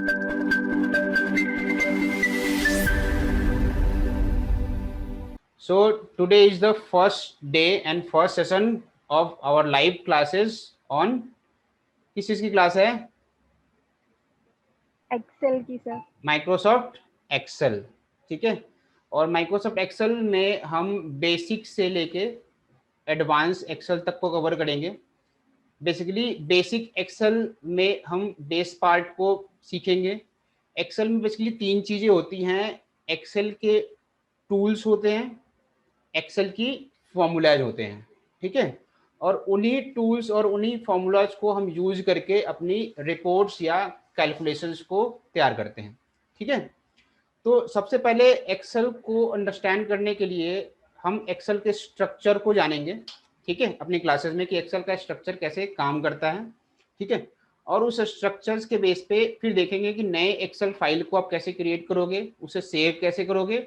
So today is the first day and first session of our live classes on किस चीज की class है? Excel की sir. Microsoft Excel, ठीक है। और माइक्रोसॉफ्ट एक्सेल में हम बेसिक से लेके एडवांस एक्सेल तक को कवर करेंगे। बेसिकली बेसिक एक्सेल में हम बेस पार्ट को सीखेंगे। एक्सेल में बेसिकली 3 चीज़ें होती हैं। एक्सेल के टूल्स होते हैं, एक्सेल की फॉर्मूलाज होते हैं, ठीक है। और उन्हीं टूल्स और उन्हीं फॉर्मूलाज को हम यूज करके अपनी रिपोर्ट्स या कैलकुलेशंस को तैयार करते हैं, ठीक है। तो सबसे पहले एक्सेल को अंडरस्टैंड करने के लिए हम एक्सेल के स्ट्रक्चर को जानेंगे, ठीक है, अपनी क्लासेस में कि एक्सेल का स्ट्रक्चर कैसे काम करता है, ठीक है। और उस स्ट्रक्चर्स के बेस पे फिर देखेंगे कि नए एक्सेल फाइल को आप कैसे क्रिएट करोगे, उसे सेव कैसे करोगे,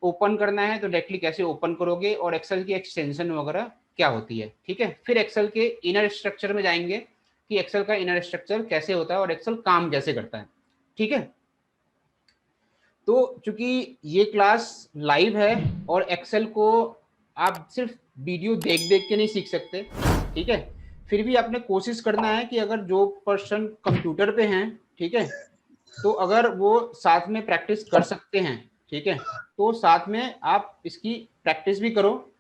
ओपन करना है तो डायरेक्टली कैसे ओपन करोगे, और एक्सेल की एक्सटेंशन वगैरह क्या होती है, ठीक है। फिर एक्सेल के इनर स्ट्रक्चर में जाएंगे कि एक्सेल का इनर स्ट्रक्चर कैसे होता है और एक्सेल काम कैसे करता है, ठीक है। तो चूंकि ये क्लास लाइव है और एक्सेल को आप सिर्फ वीडियो देख देख के नहीं सीख सकते, ठीक है। फिर भी आपने कोशिश करना है कि अगर जो पर्सन कंप्यूटर पे हैं, ठीक है, तो अगर वो साथ में प्रैक्टिस कर सकते हैं, ठीक है, तो साथ में आप इसकी प्रैक्टिस भी करो।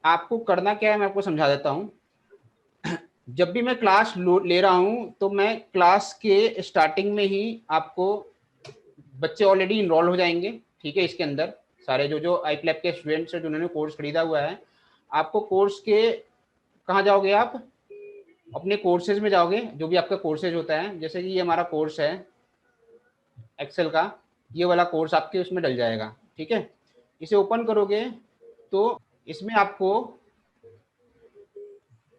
आपको करना क्या है मैं आपको समझा देता हूँ। जब भी मैं क्लास ले रहा हूँ तो मैं क्लास के स्टार्टिंग में ही आपको, बच्चे ऑलरेडी इनरोल हो जाएंगे, ठीक है, इसके अंदर सारे जो जो आई क्लैप के स्टूडेंट्स हैं जिन्होंने कोर्स खरीदा हुआ है, आपको कोर्स के कहाँ जाओगे आप, अपने कोर्सेज में जाओगे, जो भी आपका कोर्सेज होता है। जैसे कि ये हमारा कोर्स है एक्सेल का, ये वाला कोर्स आपके उसमें डल जाएगा, ठीक है। इसे ओपन करोगे तो इसमें आपको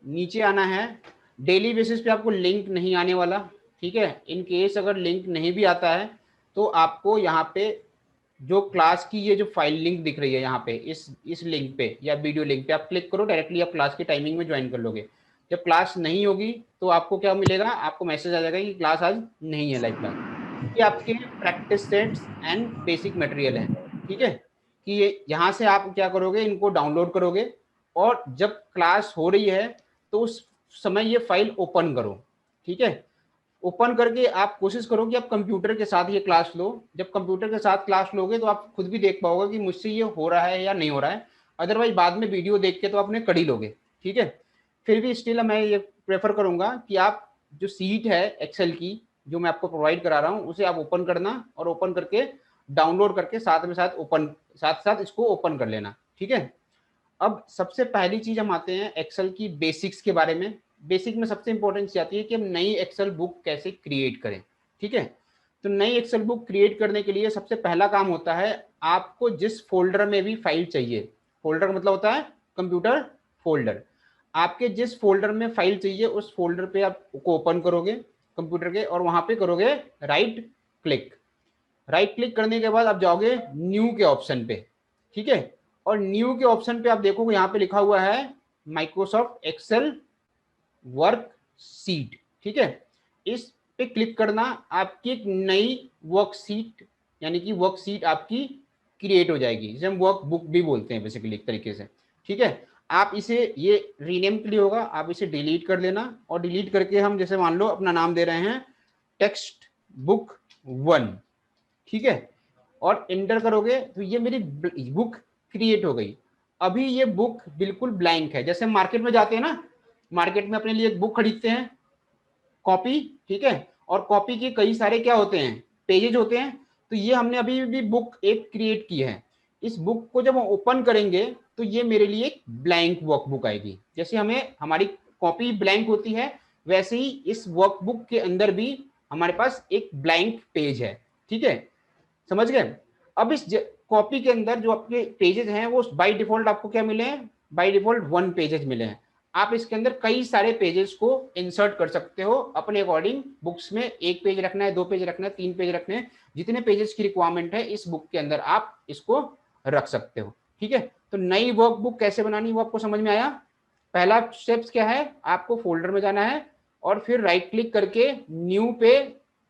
नीचे आना है। डेली बेसिस पे आपको लिंक नहीं आने वाला, ठीक है। इन केस अगर लिंक नहीं भी आता है तो आपको यहाँ पे जो क्लास की ये जो फाइल लिंक दिख रही है यहाँ पे, इस लिंक पे या वीडियो लिंक पे आप क्लिक करो, डायरेक्टली आप क्लास की टाइमिंग में ज्वाइन कर लोगे। जब क्लास नहीं होगी तो आपको क्या मिलेगा, आपको मैसेज आ जाएगा कि क्लास आज नहीं है, लाइव क्लास। ये आपके practice sets and basic material हैं, ठीक है। कि ये यहाँ से आप क्या करोगे, इनको डाउनलोड करोगे और जब क्लास हो रही है तो उस समय ये फाइल ओपन करो, ठीक है। ओपन करके आप कोशिश करो कि आप कंप्यूटर के साथ ये क्लास लो। जब कंप्यूटर के साथ क्लास लोगे तो आप खुद भी देख पाओगे कि मुझसे ये हो रहा है या नहीं हो रहा है। अदरवाइज बाद में वीडियो देख के तो आपने कर ही लोगे, ठीक है। फिर भी स्टिल मैं ये प्रेफर करूंगा कि आप जो सीट है एक्सेल की जो मैं आपको प्रोवाइड करा रहा हूँ उसे आप ओपन करना, और ओपन करके डाउनलोड करके साथ में साथ साथ इसको ओपन कर लेना, ठीक है। अब सबसे पहली चीज हम आते हैं एक्सेल की बेसिक्स के बारे में। बेसिक में सबसे इंपॉर्टेंट चीज आती है कि हम नई एक्सेल बुक कैसे क्रिएट करें, ठीक है। तो नई एक्सेल बुक क्रिएट करने के लिए सबसे पहला काम होता है, आपको जिस फोल्डर में भी फाइल चाहिए, फोल्डर मतलब होता है कंप्यूटर फोल्डर, आपके जिस फोल्डर में फाइल चाहिए उस फोल्डर पे आप को ओपन करोगे कंप्यूटर के, और वहां पे करोगे राइट क्लिक। राइट क्लिक करने के बाद आप जाओगे न्यू के ऑप्शन पे, ठीक है। और न्यू के ऑप्शन पे आप देखोगे यहाँ पे लिखा हुआ है माइक्रोसॉफ्ट एक्सेल वर्क शीट, ठीक है। इस पे क्लिक करना, आपकी एक नई वर्कशीट यानी कि वर्कशीट आपकी क्रिएट हो जाएगी, जिसे हम वर्क बुक भी बोलते हैं बेसिकली एक तरीके से, ठीक है। आप इसे ये रीनेम के लिए होगा, आप इसे डिलीट कर देना, और डिलीट करके हम जैसे मान लो अपना नाम दे रहे हैं टेक्स्ट बुक 1, ठीक है। और एंटर करोगे तो ये मेरी बुक क्रिएट हो गई। अभी ये बुक बिल्कुल ब्लैंक है। जैसे मार्केट में जाते हैं ना, मार्केट में अपने लिए एक बुक खरीदते हैं, कॉपी, ठीक है, और कॉपी के कई सारे क्या होते हैं, पेजेज होते हैं। तो ये हमने अभी भी बुक एक क्रिएट की है। इस बुक को जब हम ओपन करेंगे तो ये मेरे लिए एक ब्लैंक वर्कबुक आएगी। जैसे हमें हमारी कॉपी ब्लैंक होती है, वैसे ही इस वर्कबुक के अंदर भी हमारे पास एक ब्लैंक पेज है, ठीक है, समझ गए। अब इस कॉपी के अंदर जो आपके पेजेस हैं वो बाय डिफॉल्ट आपको क्या मिले हैं, बाय डिफॉल्ट 1 पेजेस मिले हैं। आप इसके अंदर कई सारे पेजेस को इंसर्ट कर सकते हो अपने अकॉर्डिंग। बुक्स में 1 पेज रखना है, 2 पेज रखना है, 3 पेज रखने हैं, जितने पेजेस की रिक्वायरमेंट है इस बुक के अंदर आप इसको रख सकते हो, ठीक है। तो नई वर्कबुक कैसे बनानी वो आपको समझ में आया। पहला स्टेप्स क्या है, आपको फोल्डर में जाना है और फिर राइट क्लिक करके न्यू पे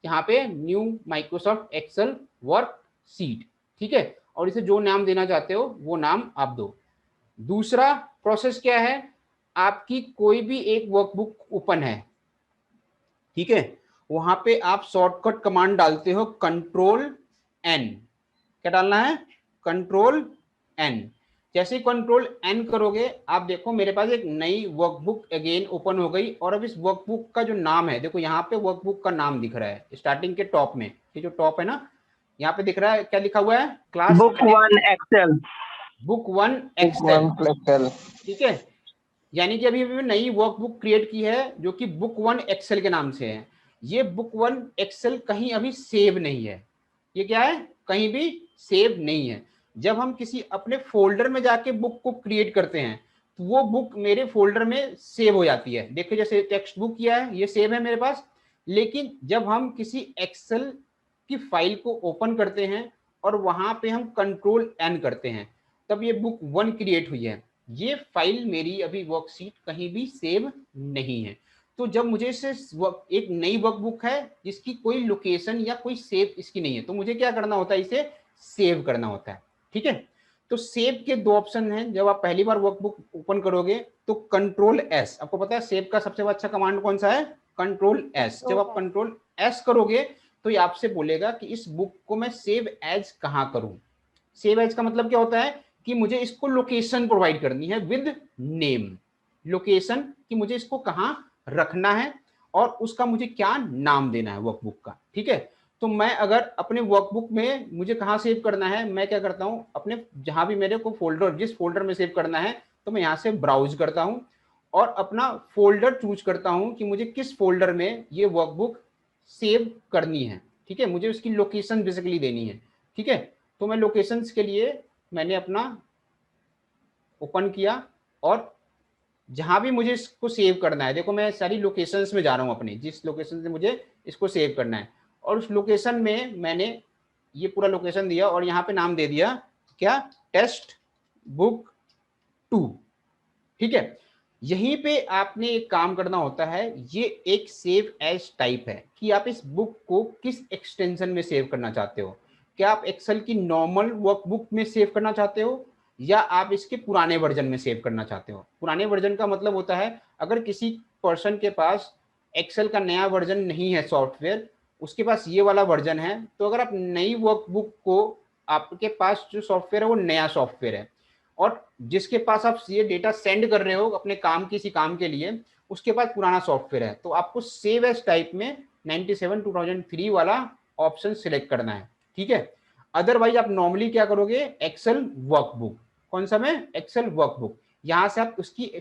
यहाँ पे new Microsoft Excel worksheet, ठीक है, और इसे जो नाम देना चाहते हो वो नाम आप दो। दूसरा प्रोसेस क्या है, आपकी कोई भी एक वर्कबुक ओपन है, ठीक है, वहां पे आप शॉर्टकट कमांड डालते हो कंट्रोल एन। क्या डालना है, कंट्रोल एन। जैसे ही कंट्रोल एन करोगे आप देखो मेरे पास एक नई वर्कबुक अगेन ओपन हो गई, और अब इस वर्कबुक का जो नाम है, देखो यहाँ पे वर्कबुक का नाम दिख रहा है स्टार्टिंग के टॉप में, ये जो टॉप है ना, यहाँ पे दिख रहा है क्या लिखा हुआ है, class book 1 Excel, book 1 book Excel, 1 Excel. ठीक है। यानी कि अभी अभी नई वर्कबुक क्रिएट की है जो कि बुक 1 एक्सेल के नाम से है। ये बुक 1 एक्सेल कहीं अभी सेव नहीं है, ये क्या है, कहीं भी सेव नहीं है। जब हम किसी अपने फोल्डर में जाके बुक को क्रिएट करते हैं तो वो बुक मेरे फोल्डर में सेव हो जाती है। देखिए जैसे टेक्स्ट बुक किया है, ये सेव है मेरे पास, लेकिन जब हम किसी एक्सेल की फाइल को ओपन करते हैं और वहां पे हम कंट्रोल एन करते हैं, तब ये बुक 1 क्रिएट हुई है। ये फाइल मेरी अभी वर्कशीट कहीं भी सेव नहीं है। तो जब मुझे इसे एक नई वर्कबुक है जिसकी कोई लोकेशन या कोई सेव इसकी नहीं है, तो मुझे क्या करना होता है, इसे सेव करना होता है, ठीक है। तो सेव के दो ऑप्शन हैं। जब आप पहली बार वर्कबुक ओपन करोगे तो कंट्रोल एस, आपको पता है सेव का सबसे अच्छा कमांड कौन सा है, कंट्रोल एस। जब आप कंट्रोल एस करोगे तो ये आपसे बोलेगा कि इस बुक को मैं सेव एज कहां करूं। सेव एज का मतलब क्या होता है कि मुझे इसको लोकेशन प्रोवाइड करनी है विद नेम, लोकेशन कि मुझे इसको कहां रखना है और उसका मुझे क्या नाम देना है वर्कबुक का, ठीक है। तो मैं अगर अपने वर्कबुक में मुझे कहां सेव करना है, मैं क्या करता हूं, अपने जहां भी मेरे को फोल्डर, जिस फोल्डर में सेव करना है, तो मैं यहां से ब्राउज करता हूं और अपना फोल्डर चूज करता हूं कि मुझे किस फोल्डर में ये वर्कबुक सेव करनी है, ठीक है, मुझे उसकी लोकेशन बेसिकली देनी है, ठीक है। तो मैं लोकेशंस के लिए मैंने अपना ओपन किया और जहां भी मुझे इसको सेव करना है, देखो मैं सारी लोकेशंस में जा रहा हूं अपनी, जिस लोकेशन से मुझे इसको सेव करना है, और उस लोकेशन में मैंने ये पूरा लोकेशन दिया और यहाँ पे नाम दे दिया क्या, टेस्ट बुक 2, ठीक है। यहीं पे आपने एक काम करना होता है, ये एक सेव एज टाइप है कि आप इस बुक को किस एक्सटेंशन में सेव करना चाहते हो। क्या आप एक्सेल की नॉर्मल वर्कबुक में सेव करना चाहते हो या आप इसके पुराने वर्जन में सेव करना चाहते हो। पुराने वर्जन का मतलब होता है अगर किसी पर्सन के पास एक्सेल का नया वर्जन नहीं है सॉफ्टवेयर, उसके पास ये वाला वर्जन है, तो अगर आप नई वर्कबुक को, आपके पास जो सॉफ्टवेयर है वो नया सॉफ्टवेयर है और जिसके पास आप ये डेटा सेंड कर रहे हो अपने काम, किसी काम के लिए, उसके पास पुराना सॉफ्टवेयर है, तो आपको सेव एज टाइप में 97/2003 वाला ऑप्शन सिलेक्ट करना है, ठीक है। अदरवाइज आप नॉर्मली क्या करोगे, एक्सेल वर्कबुक, कौन सा में, एक्सेल वर्कबुक, यहां से आप उसकी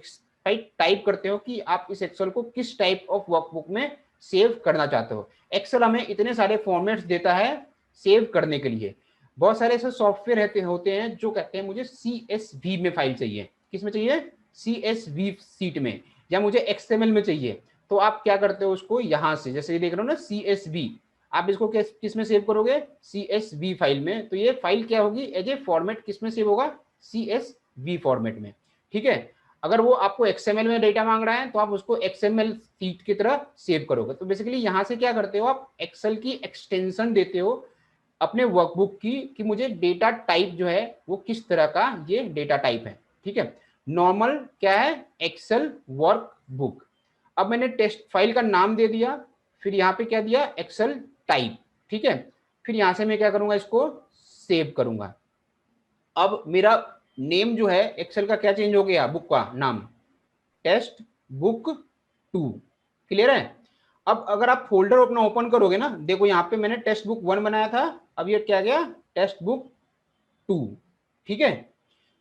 टाइप करते हो कि आप इस एक्सेल को किस टाइप ऑफ वर्कबुक में सेव करना चाहते हो। एक्सेल हमें इतने सारे फॉर्मेट्स देता है सेव करने के लिए। बहुत सारे ऐसे सॉफ्टवेयर होते हैं जो कहते हैं मुझे CSV में फाइल चाहिए, किस में चाहिए, CSV सीट में, या मुझे XML में चाहिए, तो आप क्या करते हो उसको यहां से, जैसे ये देख रहे हो ना CSV, आप इसको किस में सेव करोगे, CSV फाइल में। तो ये फाइल क्या होगी, एज ए फॉर्मेट किस में सेव होगा, CSV फॉर्मेट में, ठीक है। अगर वो आपको XML में डेटा मांग रहा है तो आप उसको XML सीट की तरह सेव करोगे। तो बेसिकली यहां से क्या करते हो, आप एक्सेल की एक्सटेंशन देते हो अपने वर्कबुक की कि मुझे डेटा टाइप जो है वो किस तरह का ये डेटा टाइप है, ठीक है। नॉर्मल क्या है, एक्सेल वर्कबुक। अब मैंने टेस्ट फाइल का नाम दे दिया, फिर यहाँ पे क्या दिया, एक्सेल टाइप, ठीक है। फिर यहाँ से मैं क्या करूंगा, इसको सेव करूंगा। अब मेरा नेम जो है एक्सेल का क्या चेंज हो गया, बुक का नाम टेस्ट बुक 2, क्लियर है। अब अगर आप फोल्डर अपना ओपन करोगे ना, देखो यहाँ पे मैंने टेक्स्ट बुक 1 बनाया था, अब ये क्या गया, टेक्स्ट बुक 2, ठीक है।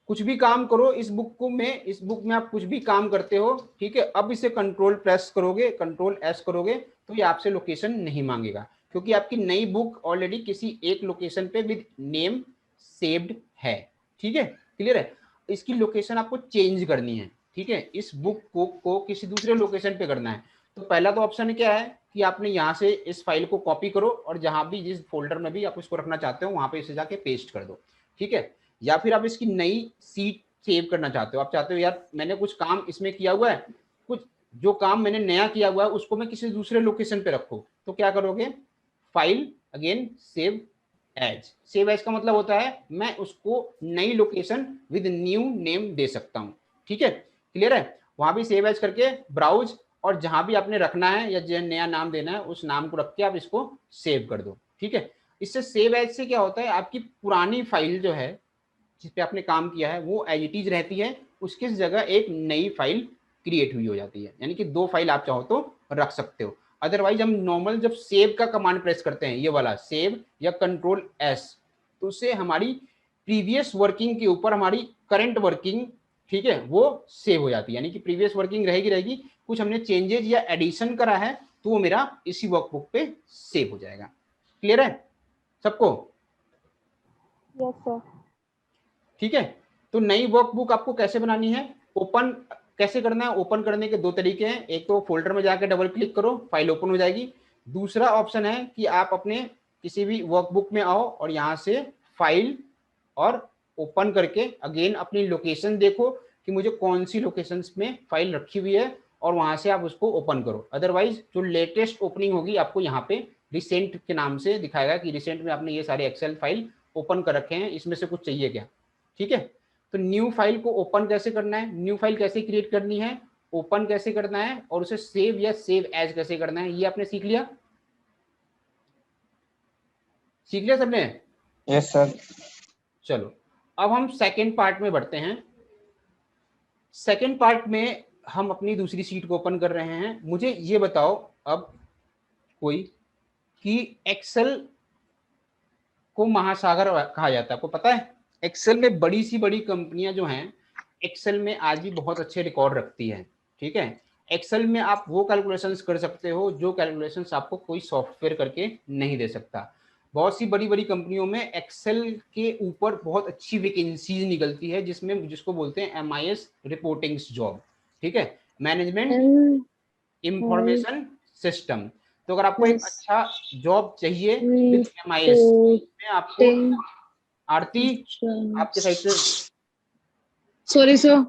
कुछ भी काम करो इस बुक को में, इस बुक में आप कुछ भी काम करते हो, ठीक है। अब इसे कंट्रोल प्रेस करोगे, कंट्रोल एस करोगे तो ये आपसे लोकेशन नहीं मांगेगा, क्योंकि आपकी नई बुक ऑलरेडी किसी एक लोकेशन पे विद नेम सेव्ड है, ठीक है, क्लियर है। इसकी लोकेशन आपको चेंज करनी है, ठीक है, इस बुक को किसी दूसरे लोकेशन पे करना है। तो पहला तो ऑप्शन क्या है कि आपने यहाँ से इस फाइल को कॉपी करो और जहां भी जिस फोल्डर में भी आप इसको रखना चाहते हो वहां पे इसे जाके पेस्ट कर दो, ठीक है। या फिर आप इसकी नई सीट सेव करना चाहते हो, आप चाहते हो यार मैंने कुछ काम इसमें किया हुआ है, कुछ जो काम मैंने नया किया हुआ है उसको मैं किसी दूसरे लोकेशन पे रखूं, तो क्या करोगे, file again save as. Save as का मतलब होता है मैं उसको नई लोकेशन विद न्यू नेम दे सकता हूं। ठीक है, क्लियर है? वहां भी सेव एज करके ब्राउज, और जहां भी आपने रखना है या जो नया नाम देना है उस नाम को रख के आप इसको सेव कर दो। ठीक है, इससे सेव एज से क्या होता है, आपकी पुरानी फाइल जो है जिस पे आपने काम किया है वो एज इट इज रहती है, उसकी जगह एक नई फाइल क्रिएट हुई हो जाती है। यानी कि दो फाइल आप चाहो तो रख सकते हो। अदरवाइज हम नॉर्मल जब सेव का कमांड प्रेस करते हैं, ये वाला सेव या कंट्रोल एस, तो उससे हमारी प्रीवियस वर्किंग के ऊपर हमारी करंट वर्किंग, ठीक है, वो सेव हो जाती है। यानी कि प्रीवियस वर्किंग रहेगी, कुछ हमने चेंजेस या एडिशन करा है तो वो मेरा इसी वर्कबुक पे सेव हो जाएगा। क्लियर है सबको? Yes sir. ठीक है, तो नई वर्कबुक आपको कैसे बनानी है, ओपन कैसे करना है? ओपन करने के दो तरीके हैं, एक तो फोल्डर में जाकर डबल क्लिक करो, फाइल ओपन हो जाएगी। दूसरा ऑप्शन है कि आप अपने किसी भी वर्कबुक में आओ और यहाँ से फाइल और ओपन करके अगेन अपनी लोकेशन देखो कि मुझे कौन सी लोकेशन में फाइल रखी हुई है, और वहां से आप उसको ओपन करो। अदरवाइज जो लेटेस्ट ओपनिंग होगी आपको यहाँ पे रिसेंट के नाम से दिखाएगा कि रिसेंट में आपने ये सारे एक्सेल फाइल ओपन कर रखे हैं, इसमें से कुछ चाहिए क्या। ठीक है, तो न्यू फाइल को ओपन कैसे करना है, न्यू फाइल कैसे क्रिएट करनी है, ओपन कैसे करना है, और उसे सेव या सेव एज कैसे करना है, ये आपने सीख लिया? सीख लिया सबने? Yes sir. चलो अब हम सेकेंड पार्ट में बढ़ते हैं। सेकेंड पार्ट में हम अपनी दूसरी सीट को ओपन कर रहे हैं। मुझे ये बताओ अब कोई कि एक्सेल को महासागर कहा जाता है, आपको पता है? एक्सेल में बड़ी सी बड़ी कंपनियां जो हैं एक्सेल में आज भी बहुत अच्छे रिकॉर्ड रखती है। ठीक है, एक्सेल में आप वो कैलकुलेशंस कर सकते हो जो कैलकुलेशंस आपको कोई सॉफ्टवेयर करके नहीं दे सकता। बहुत सी बड़ी बड़ी कंपनियों में एक्सेल के ऊपर बहुत अच्छी वैकेंसीज निकलती है, जिसको बोलते हैं MIS रिपोर्टिंग्स जॉब। ठीक है, मैनेजमेंट इंफॉर्मेशन सिस्टम। तो अगर आपको एक अच्छा जॉब चाहिए विद MIS, में आपको आरती आपके साइड से, सॉरी सर।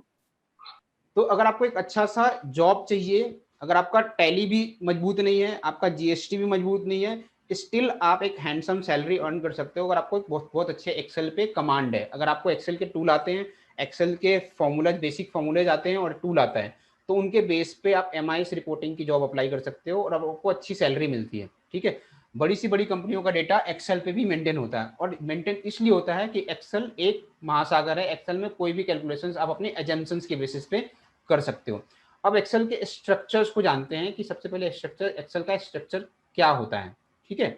तो अगर आपको एक अच्छा सा जॉब चाहिए, अगर आपका टैली भी मजबूत नहीं है, आपका GST भी मजबूत नहीं है, स्टिल आप एक हैंडसम सैलरी अर्न कर सकते हो अगर आपको एक बहुत बहुत अच्छे एक्सेल पे कमांड है। अगर आपको एक्सेल के टूल आते हैं, एक्सेल के फॉर्मूला बेसिक फॉर्मूलेज आते हैं और टूल आता है, तो उनके बेस पे आप MIS रिपोर्टिंग की जॉब अप्लाई कर सकते हो और आपको अच्छी सैलरी मिलती है। ठीक है, बड़ी सी बड़ी कंपनियों का डेटा एक्सेल पे भी मेंटेन होता है, और मेंटेन इसलिए होता है कि एक्सेल एक महासागर है। एक्सेल में कोई भी कैलकुलेशंस आप अपने एजम्पशंस के बेसिस पे कर सकते हो। अब एक्सेल के स्ट्रक्चर्स को जानते हैं कि सबसे पहले स्ट्रक्चर, एक्सेल का स्ट्रक्चर क्या होता है। ठीक है,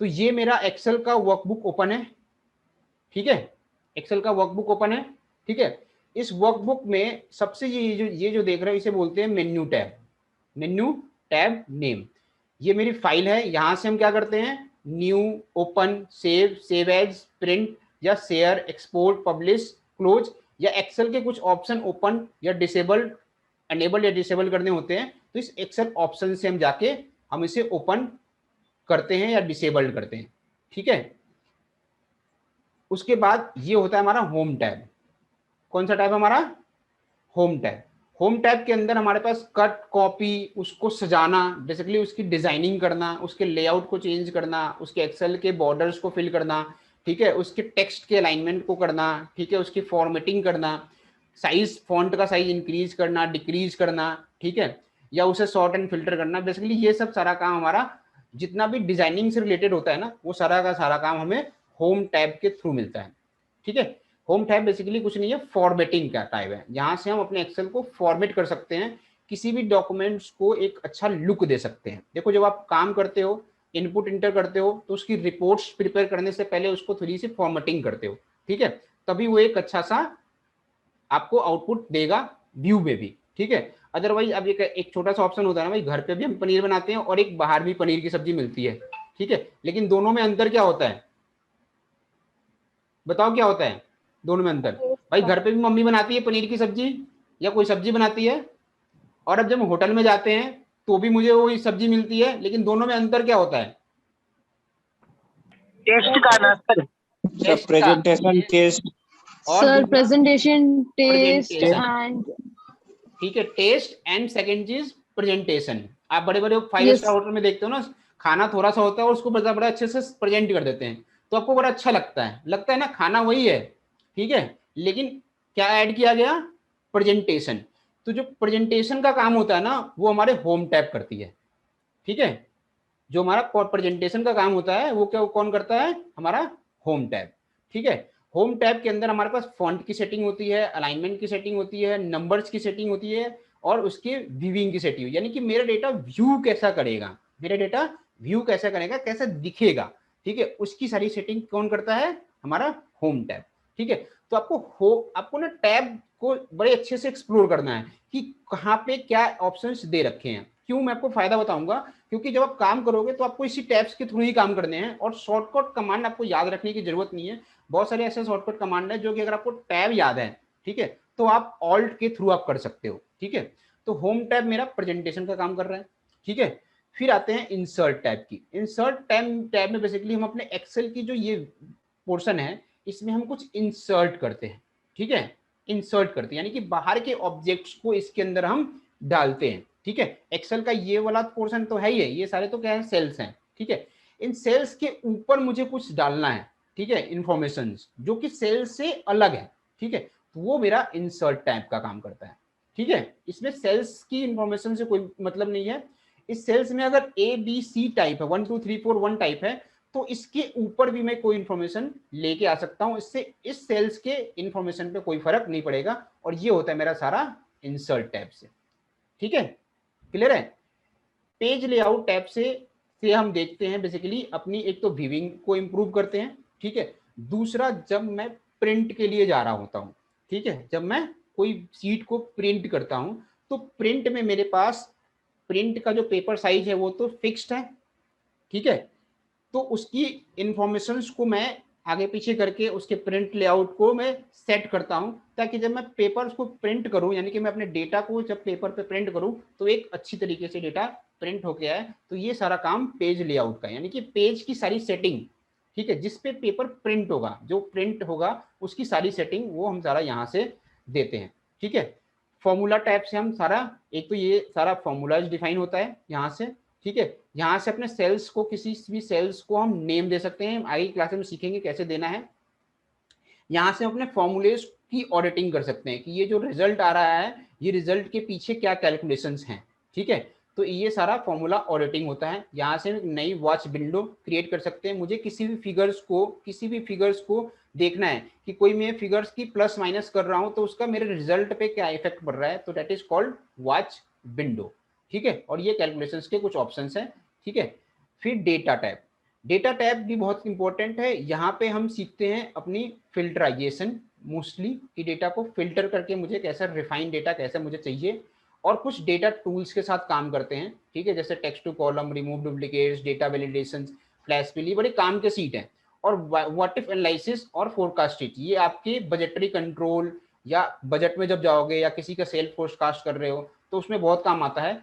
तो ये मेरा एक्सेल का वर्कबुक ओपन है। ठीक है, एक्सेल का वर्कबुक ओपन है। ठीक है, इस वर्कबुक में सबसे ये जो देख रहे हो इसे बोलते हैं menu tab. Menu tab name, ये मेरी फाइल है। यहां से हम क्या करते हैं, new, open, save, save as, print या शेयर, एक्सपोर्ट, पब्लिश, क्लोज, या एक्सेल के कुछ ऑप्शन ओपन या डिसेबल, अनेबल या डिसेबल करने होते हैं, तो इस एक्सेल ऑप्शन से हम जाके हम इसे ओपन करते हैं या डिसेबल्ड करते हैं। ठीक है, उसके बाद ये होता है हमारा होम टैब। कौन सा टैब हमारा? Home tab. होम टैब के अंदर हमारे पास कट, कॉपी, उसको सजाना, बेसिकली उसकी डिजाइनिंग करना, उसके लेआउट को चेंज करना, उसके एक्सेल के बॉर्डर्स को फिल करना, ठीक है, उसके टेक्स्ट के अलाइनमेंट को करना, ठीक है, उसकी फॉर्मेटिंग करना, साइज, फॉन्ट का साइज इंक्रीज करना, डिक्रीज करना, ठीक है, या उसे सॉर्ट एंड फिल्टर करना। बेसिकली ये सब सारा काम हमारा जितना भी डिजाइनिंग से रिलेटेड होता है ना, वो सारा का सारा काम हमें होम टैब के थ्रू मिलता है। ठीक है, होम टैब बेसिकली कुछ नहीं है, फॉर्मेटिंग का टाइप है, जहां से हम अपने एक्सेल को फॉर्मेट कर सकते हैं, किसी भी डॉक्यूमेंट्स को एक अच्छा लुक दे सकते हैं। देखो जब आप काम करते हो, इनपुट इंटर करते हो, तो उसकी रिपोर्ट्स प्रिपेयर करने से पहले उसको थोड़ी सी फॉर्मेटिंग करते हो। ठीक है, तभी वो एक अच्छा सा आपको आउटपुट देगा व्यू में भी। ठीक है, अदरवाइज अब एक छोटा सा ऑप्शन होता है ना भाई, घर पे भी हम पनीर बनाते हैं और एक बाहर भी पनीर की सब्जी मिलती है। ठीक है, लेकिन दोनों में अंतर क्या होता है, बताओ क्या होता है दोनों में अंतर? भाई घर पे भी मम्मी बनाती है पनीर की सब्जी या कोई सब्जी बनाती है, और अब जब होटल में जाते हैं तो भी मुझे वो सब्जी मिलती है, लेकिन दोनों में अंतर क्या होता है? टेस्ट का ना सर, प्रेजेंटेशन टेस्ट, और sir presentation test presentation. And, ठीक है, टेस्ट एंड सेकंड चीज प्रेजेंटेशन। आप बड़े बड़े 5 स्टार होटल में देखते हो ना, खाना थोड़ा सा होता है और उसको बड़ा बड़ा अच्छे से प्रेजेंट कर देते हैं, तो आपको बड़ा अच्छा लगता है ना, खाना वही है, ठीक है, लेकिन क्या ऐड किया गया, प्रेजेंटेशन। तो जो प्रेजेंटेशन का काम होता है ना वो हमारे होम टैब करती है, ठीक है, जो हमारा प्रेजेंटेशन का काम होता है वो क्या कौन करता है, हमारा होम टैब, ठीक है। होम टैब के अंदर हमारे पास फॉन्ट की सेटिंग होती है, अलाइनमेंट की सेटिंग होती है, नंबर्स की सेटिंग होती है और उसके व्यूइंग की सेटिंग, यानी कि मेरा डेटा व्यू कैसा करेगा, मेरा डेटा व्यू कैसा करेगा, कैसा दिखेगा, ठीक है, उसकी सारी सेटिंग कौन करता है, हमारा होम टैब, ठीक है। तो आपको ना टैब को बड़े अच्छे से एक्सप्लोर करना है कि कहाँ पे क्या ऑप्शंस दे रखे हैं। क्यों, मैं आपको फायदा बताऊंगा, क्योंकि जब आप काम करोगे तो आपको इसी टैब्स के थ्रू ही काम करने हैं और शॉर्टकट कमांड आपको याद रखने की जरूरत नहीं है। बहुत सारे ऐसे शॉर्टकट कमांड है जो कि अगर आपको टैब याद है, ठीक है, तो आप ऑल्ट के थ्रू आप कर सकते हो, ठीक है। तो होम टैब मेरा प्रेजेंटेशन का काम कर रहा है, ठीक है। फिर आते हैं इंसर्ट टैब की। इंसर्ट टैब में बेसिकली हम अपने एक्सेल की जो ये पोर्शन है इसमें हम कुछ इंसर्ट करते हैं, ठीक है, इंसर्ट करते हैं, यानी कि बाहर के ऑब्जेक्ट्स को इसके अंदर हम डालते हैं, ठीक है। एक्सेल का ये वाला पोर्शन तो है ही है, ये सारे तो क्या है, सेल्स हैं, ठीक है। इन सेल्स के ऊपर मुझे कुछ डालना है, ठीक है, इंफॉर्मेशन जो कि सेल्स से अलग है, ठीक है, तो वो मेरा इंसर्ट टैब का काम करता है, ठीक है। इसमें सेल्स की इंफॉर्मेशन से कोई मतलब नहीं है। इस सेल्स में अगर ए बी सी टाइप है, 1 2 3 4 1 टाइप है, तो इसके ऊपर भी मैं कोई इंफॉर्मेशन लेके आ सकता हूं, इससे इस सेल्स के इंफॉर्मेशन पे कोई फर्क नहीं पड़ेगा। और ये होता है मेरा सारा इंसर्ट टैब से, ठीक है, क्लियर है। पेज लेआउट टैब से हम देखते हैं बेसिकली अपनी एक तो व्यूइंग को इंप्रूव करते हैं, ठीक है। दूसरा, जब मैं प्रिंट के लिए जा रहा होता हूं, ठीक है, जब मैं कोई सीट को प्रिंट करता हूं तो प्रिंट में मेरे पास प्रिंट का जो पेपर साइज है वो तो फिक्स्ड है, ठीक है। तो उसकी इंफॉर्मेशन को मैं आगे पीछे करके उसके प्रिंट लेआउट को मैं सेट करता हूं, ताकि जब मैं पेपर को प्रिंट करूं, यानी कि मैं अपने डेटा को जब पेपर पे प्रिंट करूं तो एक अच्छी तरीके से डेटा प्रिंट होके आए। तो ये सारा काम पेज लेआउट का, यानी कि पेज की सारी सेटिंग, ठीक है, जिसपे पेपर प्रिंट होगा, जो प्रिंट होगा उसकी सारी सेटिंग वो हम सारा यहाँ से देते हैं, ठीक है। फॉर्मूला टाइप से हम सारा, एक तो ये सारा फॉर्मूलाज डिफाइन होता है यहाँ से, ठीक है। यहाँ से अपने सेल्स को, किसी भी सेल्स को हम नेम दे सकते हैं, आगे क्लास में सीखेंगे कैसे देना है। यहाँ से अपने फॉर्मूलेज की ऑडिटिंग कर सकते हैं कि ये जो रिजल्ट आ रहा है ये रिजल्ट के पीछे क्या कैलकुलेशंस हैं, ठीक है। तो ये सारा फॉर्मूला ऑडिटिंग होता है। यहाँ से नई वॉच विंडो क्रिएट कर सकते हैं। मुझे किसी भी फिगर्स को देखना है कि कोई मैं फिगर्स की प्लस माइनस कर रहा हूँ तो उसका मेरे रिजल्ट पे क्या इफेक्ट पड़ रहा है, तो that is called watch window, ठीक है। और ये कैलकुलेशंस के कुछ ऑप्शंस हैं, ठीक है। फिर डेटा टैब, डेटा टैब भी बहुत इंपॉर्टेंट है। यहाँ पे हम सीखते हैं अपनी फिल्टराइजेशन, मोस्टली कि डेटा को फिल्टर करके मुझे कैसा रिफाइन डेटा कैसे मुझे चाहिए, और कुछ डेटा टूल्स के साथ काम करते हैं, ठीक है, जैसे text to column, remove duplicates, data validation, flash fill, ये बड़े काम के सीट हैं। और व्हाट इफ एनालिसिस और फोरकास्ट शीट, ये आपके बजटरी कंट्रोल या बजट में जब जाओगे या किसी का सेल फोरकास्ट कर रहे हो तो उसमें बहुत काम आता है।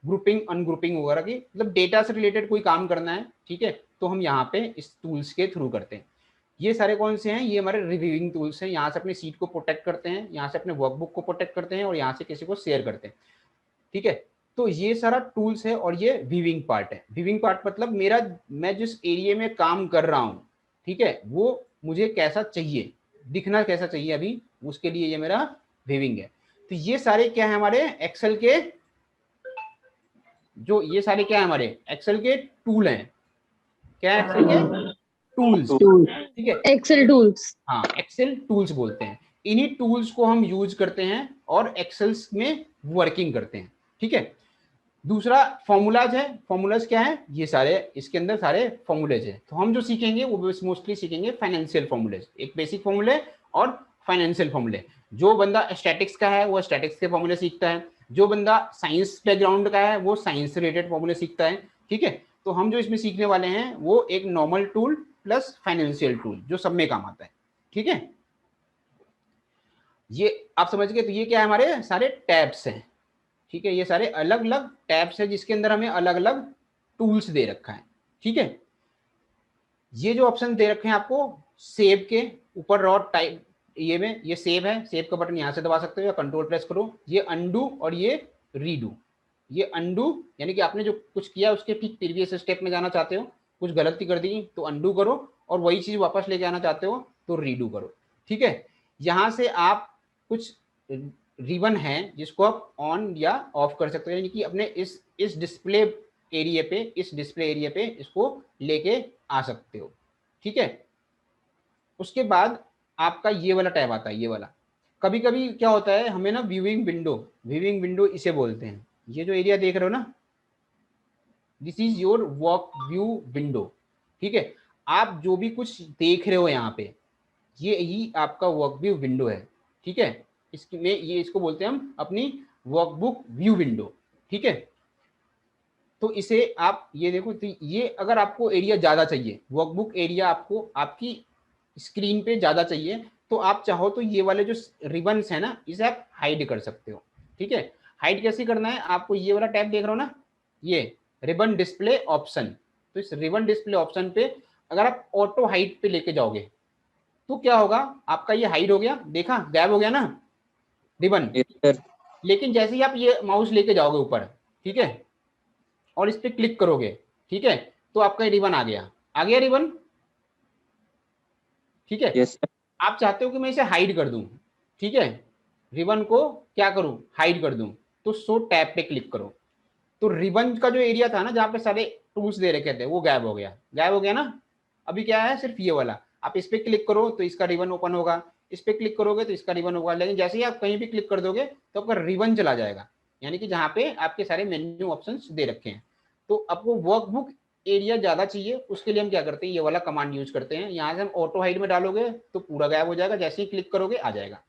ग्रुपिंग अनग्रुपिंग वगैरह की, मतलब डेटा से रिलेटेड कोई काम करना है, ठीक है, तो हम यहाँ पे इस टूल्स के थ्रू करते हैं। ये सारे कौन से हैं, ये हमारे रिव्यूइंग टूल्स हैं। यहाँ से अपनी सीट को प्रोटेक्ट करते हैं, यहाँ से अपने वर्कबुक को प्रोटेक्ट करते हैं और यहाँ से किसी को शेयर करते हैं, ठीक है। तो ये सारा टूल्स है और ये व्यूइंग पार्ट है। व्यूइंग पार्ट मतलब मैं जिस एरिया में काम कर रहा हूँ, ठीक है, वो मुझे कैसा चाहिए, दिखना कैसा चाहिए अभी, उसके लिए ये मेरा व्यूइंग है। तो ये सारे क्या है हमारे एक्सेल के, जो ये सारे क्या है हमारे एक्सेल के टूल हैं, क्या है एक्सेल के टूल्स, ठीक है, एक्सेल टूल्स। हाँ, एक्सेल टूल्स बोलते हैं। इन्हीं टूल्स को हम यूज करते हैं और एक्सेल्स में वर्किंग करते हैं, ठीक है। दूसरा फॉर्मूलाज है। फॉर्मूलाज क्या है, ये सारे इसके अंदर सारे फॉर्मूलेज है। तो हम जो सीखेंगे वो मोस्टली सीखेंगे फाइनेंशियल फॉर्मूलेज, एक बेसिक फॉर्मूले और फाइनेंशियल फॉर्मूले। जो बंदा स्टैटिक्स का है वो स्टैटिक्स के फॉर्मूले सीखता है, जो बंदा साइंस बैकग्राउंड का है वो साइंस से रिलेटेड फॉर्मूले सीखता है, ठीक है। तो हम जो इसमें सीखने वाले हैं वो एक normal tool plus financial tool जो सब में काम आता है, ठीक है। ये आप समझ गए। तो ये क्या है, हमारे सारे टैब्स हैं, ठीक है, ये सारे अलग अलग टैब्स है जिसके अंदर हमें अलग अलग टूल्स दे रखा है, ठीक है। ये जो ऑप्शन दे रखे हैं आपको सेव के ऊपर रॉ टाइप, ये में ये सेव है, सेव का बटन यहाँ से दबा सकते हो या कंट्रोल प्रेस करो, ये अनडू और ये रीडू, ये अंडू, यानी कि आपने जो कुछ किया उसके ठीक प्रीवियस स्टेप में जाना चाहते हो, कुछ गलती कर दी तो अंडू करो, और वही चीज वापस लेके आना चाहते हो तो रीडू करो। ठीक है, यहाँ से आप कुछ रिबन है जिसको आप ऑन या ऑफ कर सकते हो, यानी कि अपने इस डिस्प्ले एरिया पे, इस डिस्प्ले एरिया पे इसको लेके आ सकते हो। ठीक है, उसके बाद आपका ये वाला टैब आता है, ये वाला। कभी कभी क्या होता है हमें ना व्यूइंग विंडो इसे बोलते हैं। ये जो एरिया देख रहे हो ना, this is your work view window. ठीक है, आप जो भी कुछ देख रहे हो यहाँ पे, ये ही आपका वर्क व्यू विंडो है। ठीक है, इसमें ये इसको बोलते हैं हम अपनी वर्कबुक व्यू विंडो। ठीक है, तो इसे आप ये देखो, तो ये अगर आपको एरिया ज़्यादा चाहिए, वर्कबुक एरिया आपको आपकी स्क्रीन पे ज़्यादा चाहिए, तो आप चाहो तो ये वाले जो रिबन्स है ना, इसे आप हाइड कर सकते हो। ठीक है, हाइड कैसे करना है, आपको ये वाला टैब देख रहे हो ना, ये रिबन डिस्प्ले ऑप्शन। तो इस रिबन डिस्प्ले ऑप्शन पे अगर आप ऑटो हाइड पे लेके जाओगे तो क्या होगा, आपका ये हाइड हो गया, देखा गायब हो गया ना रिबन। Yes, sir. लेकिन जैसे ही आप ये माउस लेके जाओगे ऊपर, ठीक है, और इस पे क्लिक करोगे, ठीक है, तो आपका रिबन आ गया रिबन। ठीक है, Yes, sir. आप चाहते हो कि मैं इसे हाइड कर दूं, ठीक है, रिबन को क्या करूं, हाइड कर दूं, तो शो टैब पे क्लिक करो। तो रिबन का जो एरिया था ना, जहां पे सारे टूल्स दे रखे थे, वो गायब हो गया ना। अभी क्या है, सिर्फ ये वाला। आप इस पे क्लिक करो तो इसका रिबन ओपन होगा, इस पे क्लिक करोगे तो इसका रिबन होगा, लेकिन जैसे ही आप कहीं भी क्लिक कर दोगे तो आपका रिबन चला जाएगा, यानी कि जहाँ पे आपके सारे मेन्यू ऑप्शंस दे रखे हैं। तो आपको वर्कबुक एरिया ज्यादा चाहिए, उसके लिए हम क्या करते हैं, ये वाला कमांड यूज करते हैं। यहाँ से हम ऑटो हाइड में डालोगे तो पूरा गायब हो जाएगा, जैसे ही क्लिक करोगे आ जाएगा।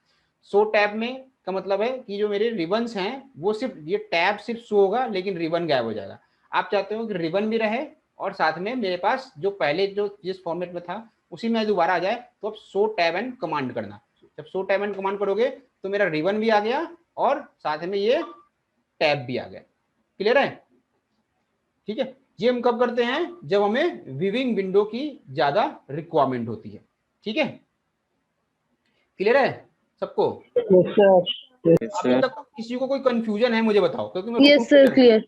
शो टैब में का मतलब है कि जो मेरे रिबन्स हैं वो सिर्फ ये टैब सिर्फ शो होगा, लेकिन रिबन गायब हो जाएगा। आप चाहते हो कि रिबन भी रहे और साथ में मेरे पास जो पहले जो जिस फॉर्मेट में था उसी में दोबारा आ जाए, तो आप शो टैब एंड कमांड करना। जब शो टैब एंड कमांड करोगे तो मेरा रिबन भी आ गया और साथ में ये टैब भी आ गया। क्लियर है? ठीक है, ये हम कब करते हैं, जब हमें विविंग विंडो की ज्यादा रिक्वायरमेंट होती है। ठीक है, क्लियर है सबको? Yes, sir. Yes, अभी sir. तक किसी को कोई कंफ्यूजन है, मुझे बताओ, क्योंकि मैं Yes, sir. Clear.